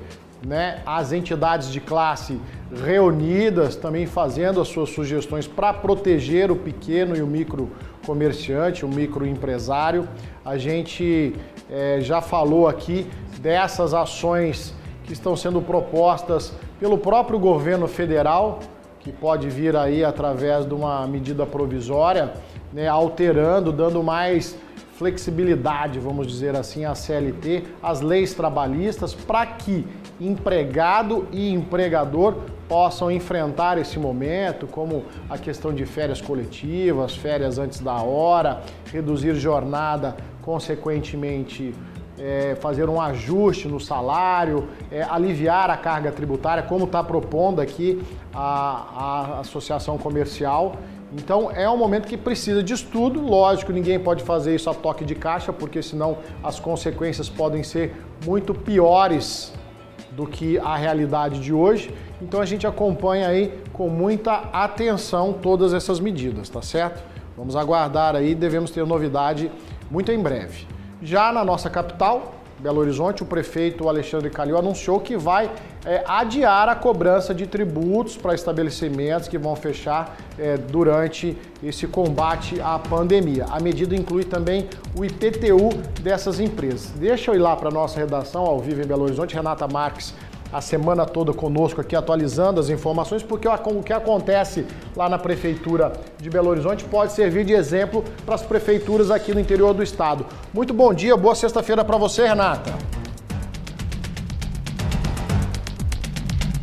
Né? As entidades de classe reunidas também fazendo as suas sugestões para proteger o pequeno e o micro comerciante, o microempresário. A gente já falou aqui dessas ações que estão sendo propostas pelo próprio governo federal, que pode vir aí através de uma medida provisória, né, alterando, dando mais flexibilidade, vamos dizer assim, à CLT, às leis trabalhistas, para que empregado e empregador possam enfrentar esse momento, como a questão de férias coletivas, férias antes da hora, reduzir jornada, consequentemente fazer um ajuste no salário, aliviar a carga tributária, como está propondo aqui a Associação Comercial. Então é um momento que precisa de estudo, lógico, ninguém pode fazer isso a toque de caixa, porque senão as consequências podem ser muito piores do que a realidade de hoje. Então a gente acompanha aí com muita atenção todas essas medidas, tá certo? Vamos aguardar aí, devemos ter novidade muito em breve. Já na nossa capital, Belo Horizonte, o prefeito Alexandre Calil anunciou que vai adiar a cobrança de tributos para estabelecimentos que vão fechar durante esse combate à pandemia. A medida inclui também o IPTU dessas empresas. Deixa eu ir lá para a nossa redação, ao vivo em Belo Horizonte, Renata Marques, a semana toda conosco aqui, atualizando as informações, porque o que acontece lá na Prefeitura de Belo Horizonte pode servir de exemplo para as prefeituras aqui no interior do estado. Muito bom dia, boa sexta-feira para você, Renata.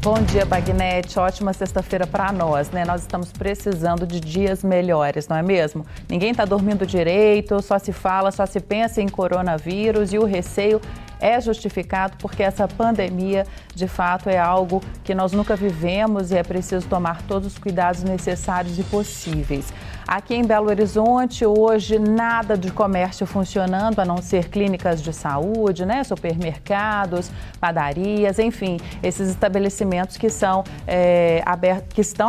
Bom dia, Bagnete. Ótima sexta-feira para nós, né? Nós estamos precisando de dias melhores, não é mesmo? Ninguém está dormindo direito, só se pensa em coronavírus e o receio é justificado porque essa pandemia, de fato, é algo que nós nunca vivemos e é preciso tomar todos os cuidados necessários e possíveis. Aqui em Belo Horizonte, hoje, nada de comércio funcionando, a não ser clínicas de saúde, né? Supermercados, padarias, enfim, esses estabelecimentos que estão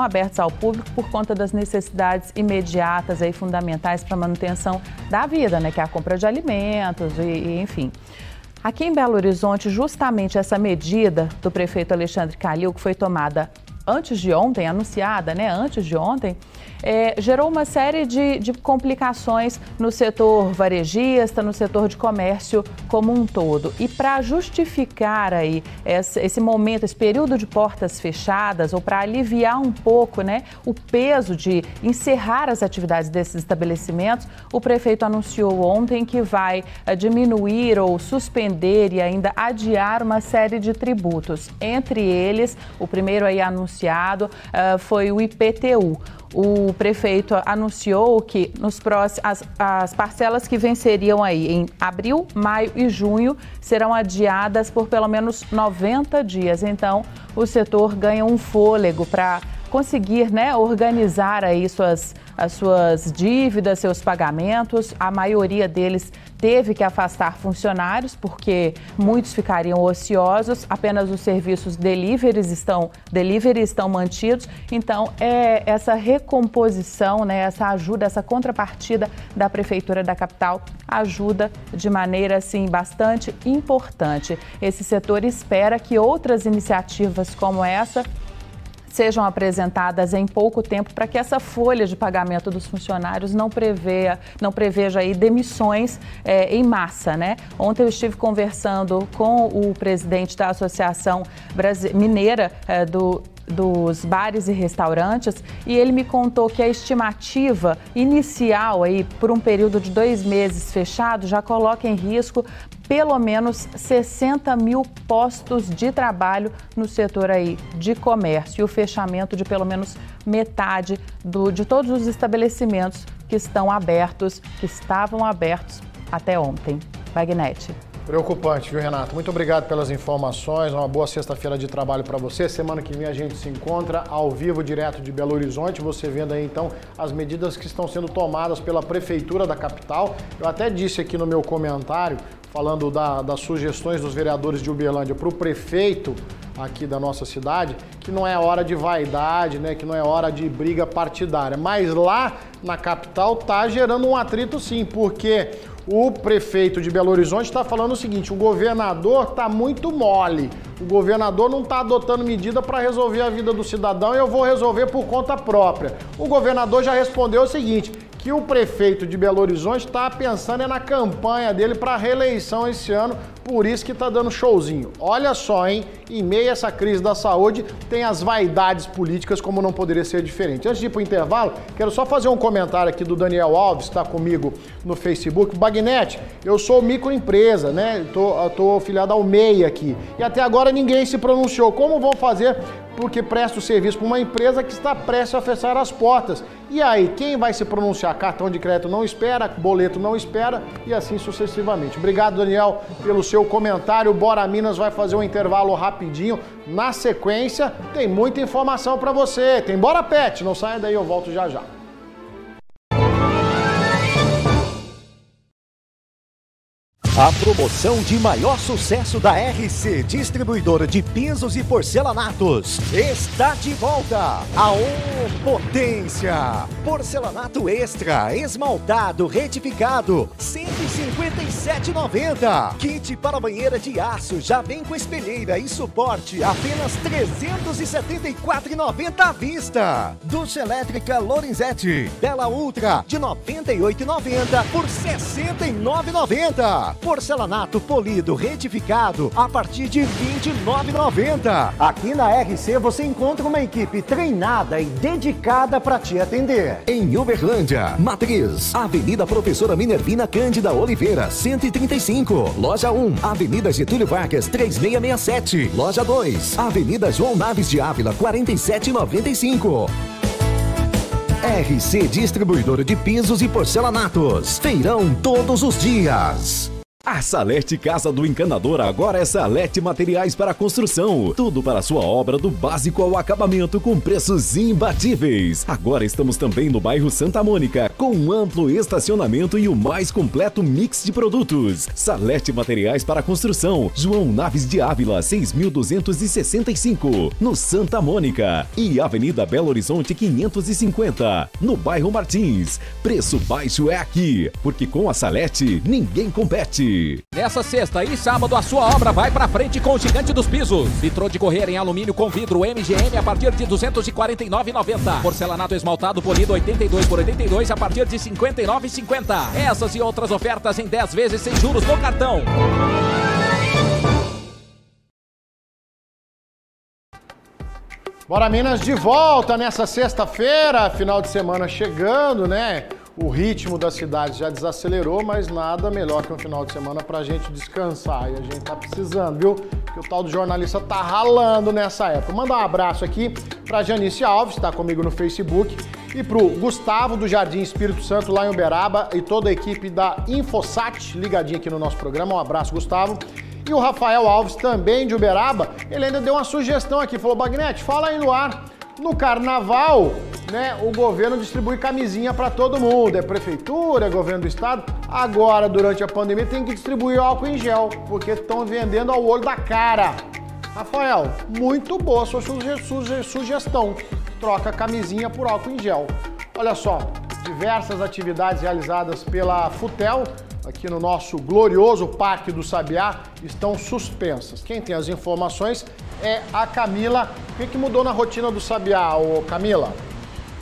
abertos ao público por conta das necessidades imediatas e fundamentais para a manutenção da vida, né? Que é a compra de alimentos e enfim. Aqui em Belo Horizonte, justamente essa medida do prefeito Alexandre Calil, que foi tomada antes de ontem, anunciada, né, antes de ontem, gerou uma série de complicações no setor varejista, no setor de comércio como um todo. E para justificar aí esse momento, esse período de portas fechadas, ou para aliviar um pouco, né, o peso de encerrar as atividades desses estabelecimentos, o prefeito anunciou ontem que vai diminuir ou suspender e ainda adiar uma série de tributos. Entre eles, o primeiro aí anunciado foi o IPTU. O prefeito anunciou que as parcelas que venceriam aí em abril, maio e junho serão adiadas por pelo menos 90 dias. Então, o setor ganha um fôlego para conseguir, né, organizar aí as suas dívidas, seus pagamentos. A maioria deles teve que afastar funcionários porque muitos ficariam ociosos, apenas os serviços delivery estão mantidos. Então, essa recomposição, né, essa ajuda, essa contrapartida da Prefeitura da capital ajuda de maneira assim, bastante importante. Esse setor espera que outras iniciativas como essa sejam apresentadas em pouco tempo para que essa folha de pagamento dos funcionários não preveja aí demissões em massa, né? Ontem eu estive conversando com o presidente da Associação Mineira dos bares e restaurantes e ele me contou que a estimativa inicial aí por um período de 2 meses fechado já coloca em risco pelo menos 60 mil postos de trabalho no setor aí de comércio e o fechamento de pelo menos metade de todos os estabelecimentos que estavam abertos até ontem. Bagnete. Preocupante, viu, Renato? Muito obrigado pelas informações, uma boa sexta-feira de trabalho para você. Semana que vem a gente se encontra ao vivo, direto de Belo Horizonte, você vendo aí então as medidas que estão sendo tomadas pela Prefeitura da capital. Eu até disse aqui no meu comentário, falando das sugestões dos vereadores de Uberlândia para o prefeito aqui da nossa cidade, que não é hora de vaidade, né, que não é hora de briga partidária. Mas lá na capital tá gerando um atrito sim, porque o prefeito de Belo Horizonte está falando o seguinte: o governador está muito mole, o governador não está adotando medida para resolver a vida do cidadão e eu vou resolver por conta própria. O governador já respondeu o seguinte, que o prefeito de Belo Horizonte está pensando na campanha dele para a reeleição esse ano, por isso que está dando showzinho. Olha só, hein? Em meio a essa crise da saúde, tem as vaidades políticas, como não poderia ser diferente. Antes de ir para o intervalo, quero só fazer um comentário aqui do Daniel Alves, que está comigo no Facebook. Bagnete, eu sou microempresa, né? Estou filiado ao MEI aqui. E até agora ninguém se pronunciou. Como vão fazer? Porque presta o serviço para uma empresa que está prestes a fechar as portas. E aí, quem vai se pronunciar? Cartão de crédito não espera, boleto não espera e assim sucessivamente. Obrigado, Daniel, pelo seu comentário. Bora Minas vai fazer um intervalo rapidinho. Na sequência, tem muita informação para você. Tem Bora Pet, não saia daí, eu volto já já. A promoção de maior sucesso da RC Distribuidora de Pisos e Porcelanatos está de volta. A Potência. Porcelanato extra, esmaltado, retificado, R$ 157,90. Kit para banheira de aço já vem com espelheira e suporte, apenas R$ 374,90 à vista. Ducha elétrica Lorenzetti Bela Ultra de R$ 98,90 por R$ 69,90. Porcelanato polido retificado a partir de R$ 29,90. Aqui na RC você encontra uma equipe treinada e dedicada para te atender. Em Uberlândia, Matriz, Avenida Professora Minervina Cândida Oliveira, 135. Loja 1, Avenida Getúlio Vargas, 3667. Loja 2, Avenida João Naves de Ávila, 4795. RC Distribuidora de Pisos e Porcelanatos. Feirão todos os dias. A Salete Casa do Encanador agora é Salete Materiais para Construção. Tudo para sua obra do básico ao acabamento com preços imbatíveis. Agora estamos também no bairro Santa Mônica, com um amplo estacionamento e o mais completo mix de produtos. Salete Materiais para Construção, João Naves de Ávila, 6.265, no Santa Mônica. E Avenida Belo Horizonte, 550, no bairro Martins. Preço baixo é aqui, porque com a Salete ninguém compete. Nessa sexta e sábado, a sua obra vai pra frente com o Gigante dos Pisos. Vitrô de correr em alumínio com vidro MGM a partir de R$ 249,90. Porcelanato esmaltado polido 82 por 82 a partir de R$ 59,50. Essas e outras ofertas em 10 vezes sem juros no cartão. Bora Minas de volta nessa sexta-feira, final de semana chegando, né? O ritmo da cidade já desacelerou, mas nada melhor que um final de semana pra gente descansar. E a gente tá precisando, viu? Porque o tal do jornalista tá ralando nessa época. Manda um abraço aqui pra Janice Alves, que tá comigo no Facebook, e pro Gustavo do Jardim Espírito Santo, lá em Uberaba, e toda a equipe da Infosat, ligadinha aqui no nosso programa. Um abraço, Gustavo. E o Rafael Alves, também de Uberaba, ele ainda deu uma sugestão aqui, falou: Bagnete, fala aí no ar. No carnaval, né, o governo distribui camisinha para todo mundo, é prefeitura, é governo do estado. Agora, durante a pandemia, tem que distribuir álcool em gel, porque estão vendendo ao olho da cara. Rafael, muito boa a sua sugestão. Troca a camisinha por álcool em gel. Olha só, diversas atividades realizadas pela Futel, aqui no nosso glorioso Parque do Sabiá, estão suspensas. Quem tem as informações é a Camila. O que mudou na rotina do Sabiá, Camila?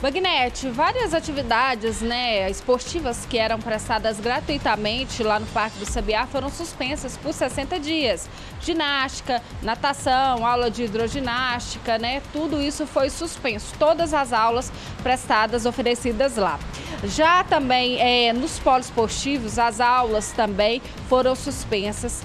Bagnete, várias atividades, né, esportivas que eram prestadas gratuitamente lá no Parque do Sabiá foram suspensas por 60 dias. Ginástica, natação, aula de hidroginástica, né, tudo isso foi suspenso. Todas as aulas prestadas, oferecidas lá. Já também nos poliesportivos, as aulas também foram suspensas.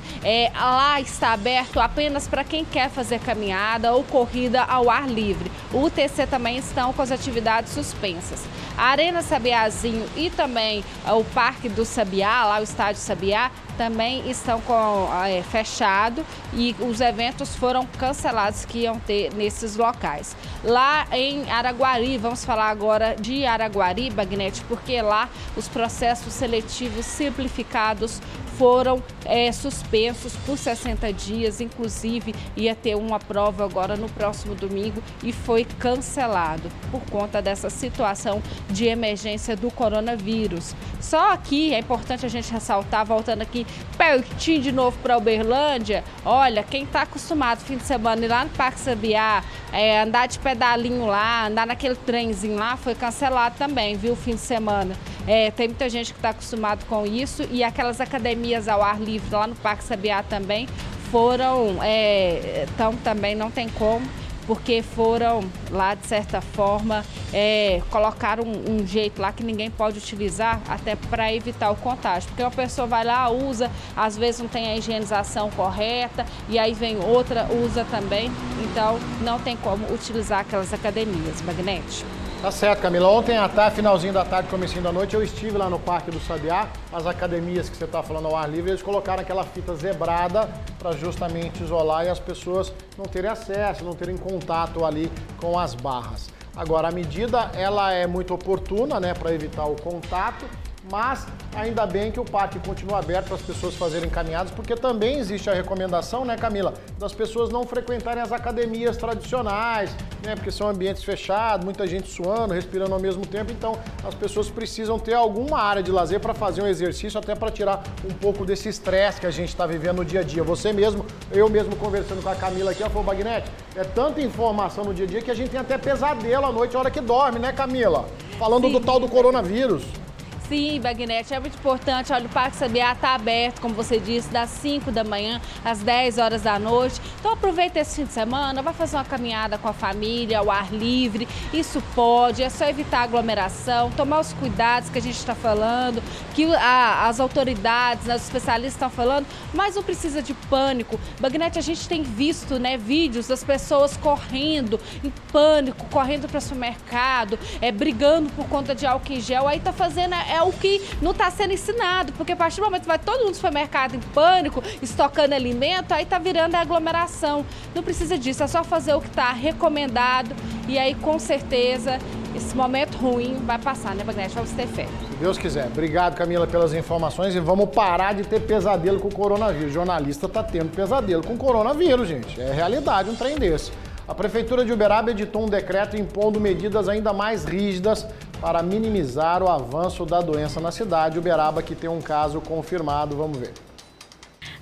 Lá está aberto apenas para quem quer fazer caminhada ou corrida ao ar livre. O UTC também estão com as atividades suspensas. A Arena Sabiazinho e também o Parque do Sabiá, lá o Estádio Sabiá, também estão fechado e os eventos foram cancelados que iam ter nesses locais. Lá em Araguari, vamos falar agora de Araguari, Bagnete, porque lá os processos seletivos simplificados foram suspensos por 60 dias, inclusive ia ter uma prova agora no próximo domingo e foi cancelado por conta dessa situação de emergência do coronavírus. Só aqui é importante a gente ressaltar, voltando aqui pertinho de novo para Uberlândia, olha, quem está acostumado fim de semana ir lá no Parque Sabiá, andar de pedalinho lá, andar naquele trenzinho lá, foi cancelado também, viu, fim de semana. Tem muita gente que está acostumado com isso e aquelas academias ao ar livre lá no Parque Sabiá também foram, também não tem como, porque foram lá, de certa forma, colocaram um jeito lá que ninguém pode utilizar até para evitar o contágio. Porque uma pessoa vai lá, usa, às vezes não tem a higienização correta e aí vem outra, usa também. Então, não tem como utilizar aquelas academias, Bagnete. Tá certo, Camila. Ontem à tarde, finalzinho da tarde, comecinho da noite, eu estive lá no Parque do Sabiá. As academias que você está falando ao ar livre, eles colocaram aquela fita zebrada para justamente isolar e as pessoas não terem acesso, não terem contato ali com as barras. Agora, a medida, ela é muito oportuna, né, para evitar o contato, mas ainda bem que o parque continua aberto para as pessoas fazerem caminhadas, porque também existe a recomendação, né, Camila, das pessoas não frequentarem as academias tradicionais, né, porque são ambientes fechados, muita gente suando, respirando ao mesmo tempo, então as pessoas precisam ter alguma área de lazer para fazer um exercício, até para tirar um pouco desse estresse que a gente está vivendo no dia a dia. Você mesmo, eu mesmo conversando com a Camila aqui, ela falou, Bagnete, é tanta informação no dia a dia que a gente tem até pesadelo à noite, a hora que dorme, né, Camila? Falando do tal do coronavírus. Sim, Bagnete, é muito importante. Olha, o Parque Sabiá está aberto, como você disse, das 5 da manhã às 10 horas da noite. Então aproveita esse fim de semana, vai fazer uma caminhada com a família, ao ar livre. Isso pode, é só evitar aglomeração, tomar os cuidados que a gente está falando, que as autoridades, os especialistas estão falando, mas não precisa de pânico. Bagnete, a gente tem visto, né, vídeos das pessoas correndo em pânico, correndo para o supermercado, brigando por conta de álcool em gel. Aí tá fazendo é o que não está sendo ensinado, porque a partir do momento que vai todo mundo no supermercado em pânico, estocando alimento, aí tá virando a aglomeração. Não precisa disso, é só fazer o que está recomendado e aí com certeza esse momento ruim vai passar, né, Bagnete? Vamos ter fé. Se Deus quiser. Obrigado, Camila, pelas informações e vamos parar de ter pesadelo com o coronavírus. O jornalista está tendo pesadelo com o coronavírus, gente. É realidade um trem desse. A Prefeitura de Uberaba editou um decreto impondo medidas ainda mais rígidas para minimizar o avanço da doença na cidade. Uberaba que tem um caso confirmado, vamos ver.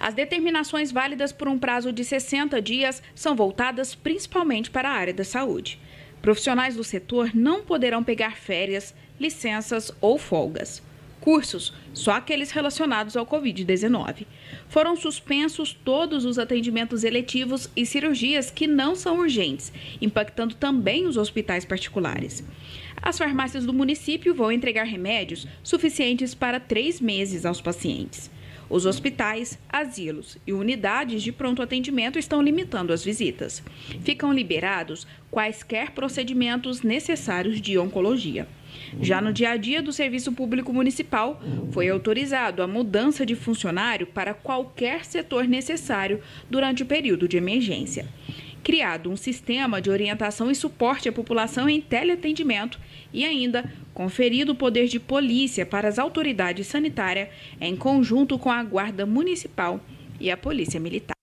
As determinações válidas por um prazo de 60 dias são voltadas principalmente para a área da saúde. Profissionais do setor não poderão pegar férias, licenças ou folgas. Cursos, só aqueles relacionados ao Covid-19. Foram suspensos todos os atendimentos eletivos e cirurgias que não são urgentes, impactando também os hospitais particulares. As farmácias do município vão entregar remédios suficientes para 3 meses aos pacientes. Os hospitais, asilos e unidades de pronto atendimento estão limitando as visitas. Ficam liberados quaisquer procedimentos necessários de oncologia. Já no dia a dia do Serviço Público Municipal, foi autorizado a mudança de funcionário para qualquer setor necessário durante o período de emergência. Criado um sistema de orientação e suporte à população em teleatendimento e ainda conferido o poder de polícia para as autoridades sanitárias em conjunto com a Guarda Municipal e a Polícia Militar.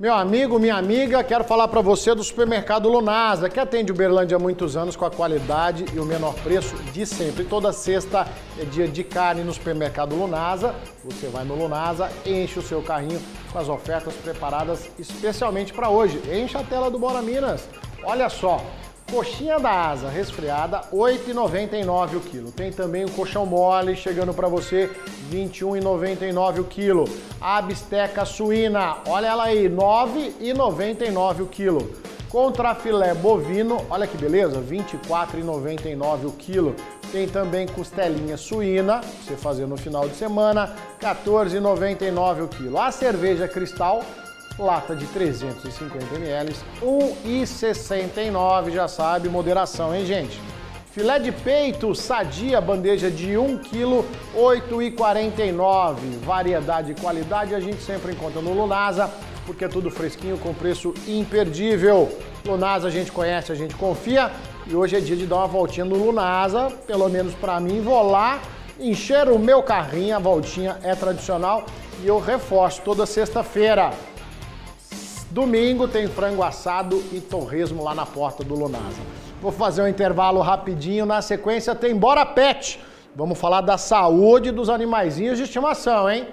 Meu amigo, minha amiga, quero falar para você do supermercado Lunasa, que atende Uberlândia há muitos anos com a qualidade e o menor preço de sempre. Toda sexta é dia de carne no supermercado Lunasa. Você vai no Lunasa, enche o seu carrinho com as ofertas preparadas especialmente para hoje. Enche a tela do Bora Minas. Olha só, coxinha da asa resfriada, R$ 8,99 o quilo. Tem também o colchão mole chegando para você, R$ 21,99 o quilo. A bisteca suína, olha ela aí, R$ 9,99 o quilo. Contrafilé bovino, olha que beleza, R$ 24,99 o quilo. Tem também costelinha suína, você fazer no final de semana, R$ 14,99 o quilo. A cerveja Cristal, lata de 350 ml, R$ 1,69, já sabe, moderação, hein, gente? Filé de peito Sadia, bandeja de 1 kg, R$ 8,49. Variedade e qualidade a gente sempre encontra no Lunasa, porque é tudo fresquinho com preço imperdível. Lunasa a gente conhece, a gente confia e hoje é dia de dar uma voltinha no Lunasa, pelo menos para mim, vou lá encher o meu carrinho, a voltinha é tradicional e eu reforço toda sexta-feira. Domingo tem frango assado e torresmo lá na porta do Lunasa. Vou fazer um intervalo rapidinho, na sequência tem Bora Pet. Vamos falar da saúde dos animaizinhos de estimação, hein?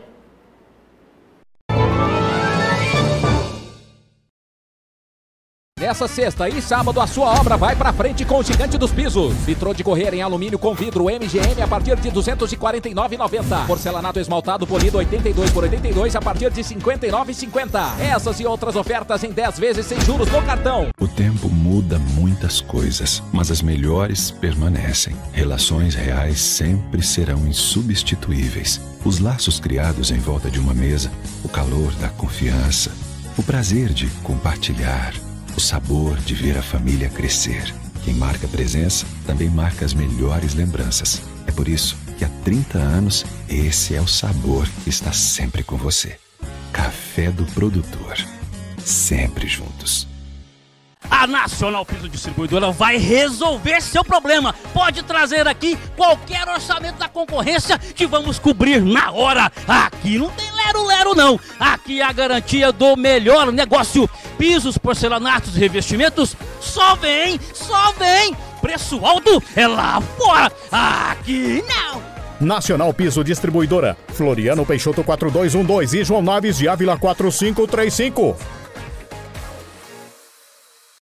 Nessa sexta e sábado, a sua obra vai pra frente com o Gigante dos Pisos. Vitrô de correr em alumínio com vidro MGM a partir de R$ 249,90. Porcelanato esmaltado polido 82 por 82 a partir de R$ 59,50. Essas e outras ofertas em 10 vezes sem juros no cartão. O tempo muda muitas coisas, mas as melhores permanecem. Relações reais sempre serão insubstituíveis. Os laços criados em volta de uma mesa, o calor da confiança, o prazer de compartilhar, o sabor de ver a família crescer. Quem marca presença também marca as melhores lembranças. É por isso que há 30 anos, esse é o sabor que está sempre com você. Café do Produtor. Sempre juntos. A Nacional Piso Distribuidora vai resolver seu problema. Pode trazer aqui qualquer orçamento da concorrência que vamos cobrir na hora. Aqui não tem lero-lero não. Aqui é a garantia do melhor negócio. Pisos, porcelanatos e revestimentos só vem. Preço alto é lá fora. Aqui não. Nacional Piso Distribuidora, Floriano Peixoto 4212 e João Naves de Ávila 4535.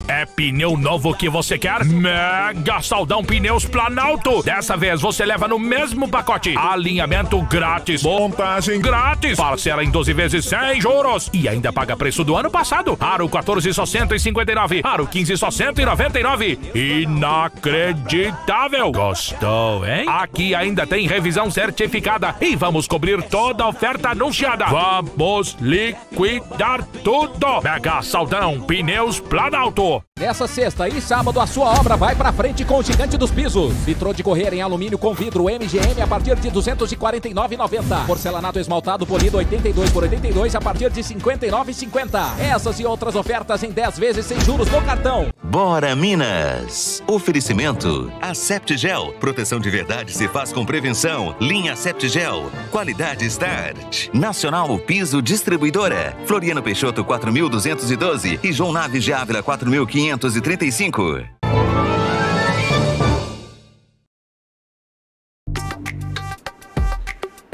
É pneu novo que você quer? Mega Saldão Pneus Planalto. Dessa vez você leva no mesmo pacote alinhamento grátis, montagem grátis, parcela em 12 vezes sem juros e ainda paga preço do ano passado. Aro 14 só 159, Aro 15 só 199. Inacreditável! Gostou, hein? Aqui ainda tem revisão certificada e vamos cobrir toda a oferta anunciada. Vamos liquidar tudo. Mega Saldão Pneus Planalto. Nessa sexta e sábado a sua obra vai pra frente com o Gigante dos Pisos. Vitrô de correr em alumínio com vidro MGM a partir de R$ 249,90. Porcelanato esmaltado polido 82 por 82 a partir de R$ 59,50. Essas e outras ofertas em 10 vezes sem juros no cartão. Bora Minas! Oferecimento Aseptigel. Proteção de verdade se faz com prevenção. Linha Aseptigel. Qualidade Start. Nacional Piso Distribuidora. Floriano Peixoto 4212 e João Naves de Ávila 4535.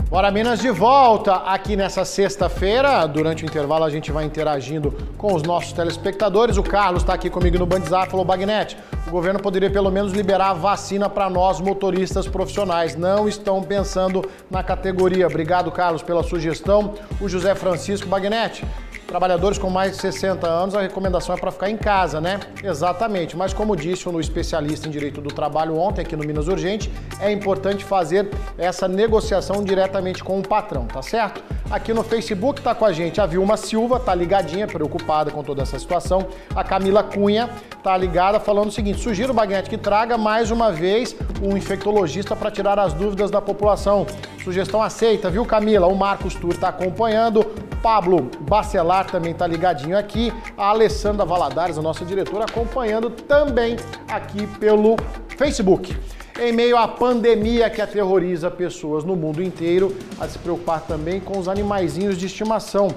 Bora Minas de volta aqui nessa sexta-feira. Durante o intervalo a gente vai interagindo com os nossos telespectadores. O Carlos está aqui comigo no Band Zap, falou: Bagnete, o governo poderia pelo menos liberar a vacina para nós motoristas profissionais. Não estão pensando na categoria. Obrigado, Carlos, pela sugestão. O José Francisco: Bagnete, trabalhadores com mais de 60 anos, a recomendação é para ficar em casa, né? Exatamente, mas como disse o especialista em direito do trabalho ontem aqui no Minas Urgente, é importante fazer essa negociação diretamente com o patrão, tá certo? Aqui no Facebook tá com a gente a Vilma Silva, tá ligadinha, preocupada com toda essa situação. A Camila Cunha tá ligada falando o seguinte: sugiro o Bagnete que traga mais uma vez um infectologista para tirar as dúvidas da população. Sugestão aceita, viu, Camila? O Marcos Tur tá acompanhando. Pablo Bacelar também tá ligadinho aqui. A Alessandra Valadares, a nossa diretora, acompanhando também aqui pelo Facebook. Em meio à pandemia que aterroriza pessoas no mundo inteiro, a se preocupar também com os animaizinhos de estimação.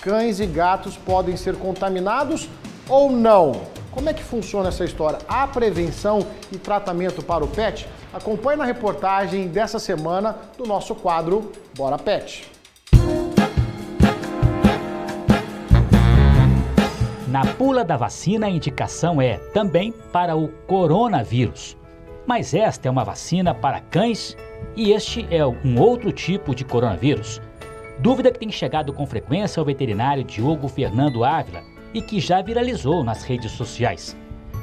Cães e gatos podem ser contaminados ou não? Como é que funciona essa história? Há prevenção e tratamento para o pet? Acompanhe na reportagem dessa semana do nosso quadro Bora Pet. Na bula da vacina, a indicação é também para o coronavírus. Mas esta é uma vacina para cães e este é um outro tipo de coronavírus. Dúvida que tem chegado com frequência ao veterinário Diogo Fernando Ávila e que já viralizou nas redes sociais.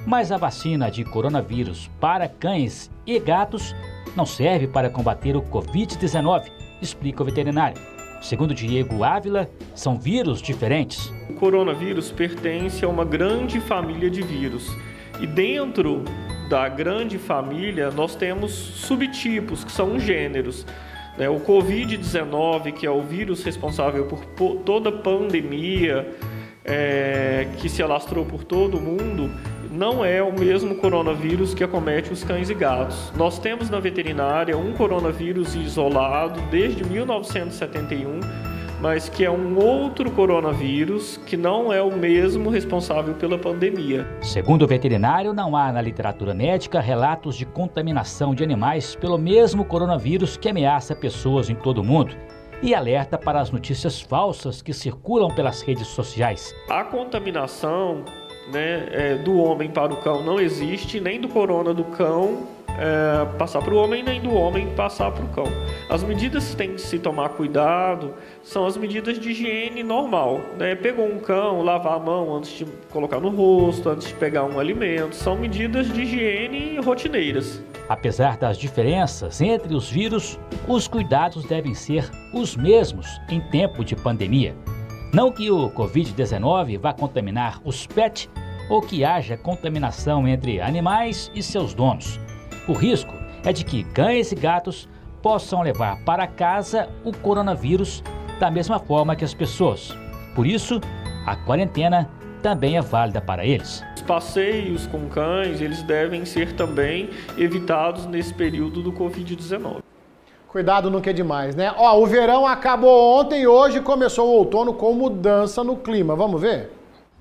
Mas a vacina de coronavírus para cães e gatos não serve para combater o Covid-19, explica o veterinário. Segundo Diego Ávila, são vírus diferentes. O coronavírus pertence a uma grande família de vírus e dentro da grande família nós temos subtipos, que são gêneros. O Covid-19, que é o vírus responsável por toda a pandemia que se alastrou por todo o mundo, não é o mesmo coronavírus que acomete os cães e gatos. Nós temos na veterinária um coronavírus isolado desde 1971, mas que é um outro coronavírus que não é o mesmo responsável pela pandemia. Segundo o veterinário, não há na literatura médica relatos de contaminação de animais pelo mesmo coronavírus que ameaça pessoas em todo o mundo e alerta para as notícias falsas que circulam pelas redes sociais. A contaminação do homem para o cão não existe, nem do corona do cão passar para o homem, nem do homem passar para o cão. As medidas que tem que se tomar cuidado são as medidas de higiene normal. Pegou um cão, lavar a mão antes de colocar no rosto, antes de pegar um alimento. São medidas de higiene rotineiras. Apesar das diferenças entre os vírus, os cuidados devem ser os mesmos em tempo de pandemia. Não que o Covid-19 vá contaminar os pets ou que haja contaminação entre animais e seus donos. O risco é de que cães e gatos possam levar para casa o coronavírus da mesma forma que as pessoas. Por isso, a quarentena também é válida para eles. Os passeios com cães, eles devem ser também evitados nesse período do Covid-19. Cuidado no que é demais, né? Ó, o verão acabou ontem e hoje começou o outono com mudança no clima. Vamos ver?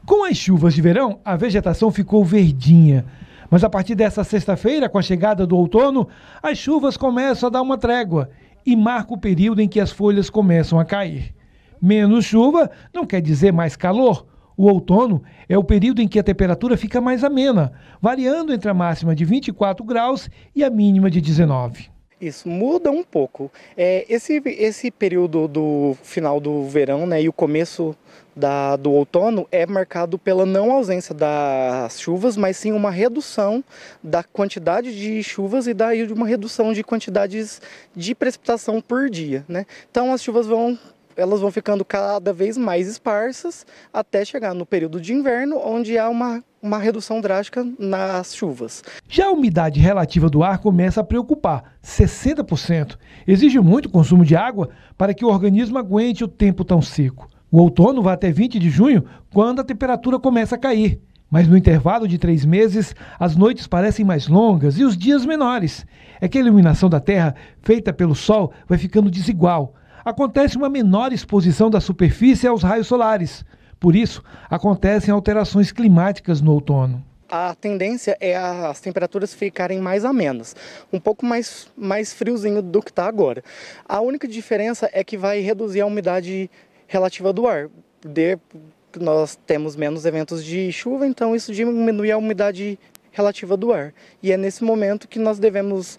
Com as chuvas de verão, a vegetação ficou verdinha. Mas a partir dessa sexta-feira, com a chegada do outono, as chuvas começam a dar uma trégua e marca o período em que as folhas começam a cair. Menos chuva não quer dizer mais calor. O outono é o período em que a temperatura fica mais amena, variando entre a máxima de 24 graus e a mínima de 19. Isso muda um pouco. Esse período do final do verão, né, e o começo do outono é marcado pela não ausência das chuvas, mas sim uma redução da quantidade de chuvas e daí uma redução de quantidades de precipitação por dia, né? Então as chuvas vão ficando cada vez mais esparsas até chegar no período de inverno, onde há uma redução drástica nas chuvas. Já a umidade relativa do ar começa a preocupar, 60%. Exige muito consumo de água para que o organismo aguente o tempo tão seco. O outono vai até 20 de junho, quando a temperatura começa a cair. Mas no intervalo de 3 meses, as noites parecem mais longas e os dias menores. É que a iluminação da Terra, feita pelo Sol, vai ficando desigual. Acontece uma menor exposição da superfície aos raios solares. Por isso, acontecem alterações climáticas no outono. A tendência é as temperaturas ficarem mais amenas, um pouco mais friozinho do que está agora. A única diferença é que vai reduzir a umidade relativa do ar. Nós temos menos eventos de chuva, então isso diminui a umidade relativa do ar. E é nesse momento que nós devemos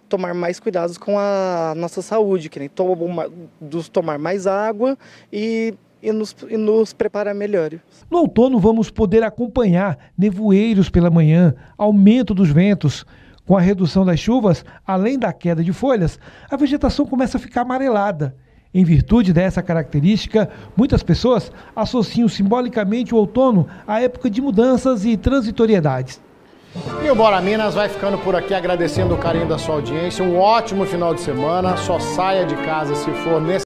tomar mais cuidados com a nossa saúde, que nem tomar mais água e nos preparar melhor. No outono vamos poder acompanhar nevoeiros pela manhã, aumento dos ventos. Com a redução das chuvas, além da queda de folhas, a vegetação começa a ficar amarelada. Em virtude dessa característica, muitas pessoas associam simbolicamente o outono à época de mudanças e transitoriedades. E o Bora Minas vai ficando por aqui, agradecendo o carinho da sua audiência. Um ótimo final de semana. Só saia de casa se for necessário.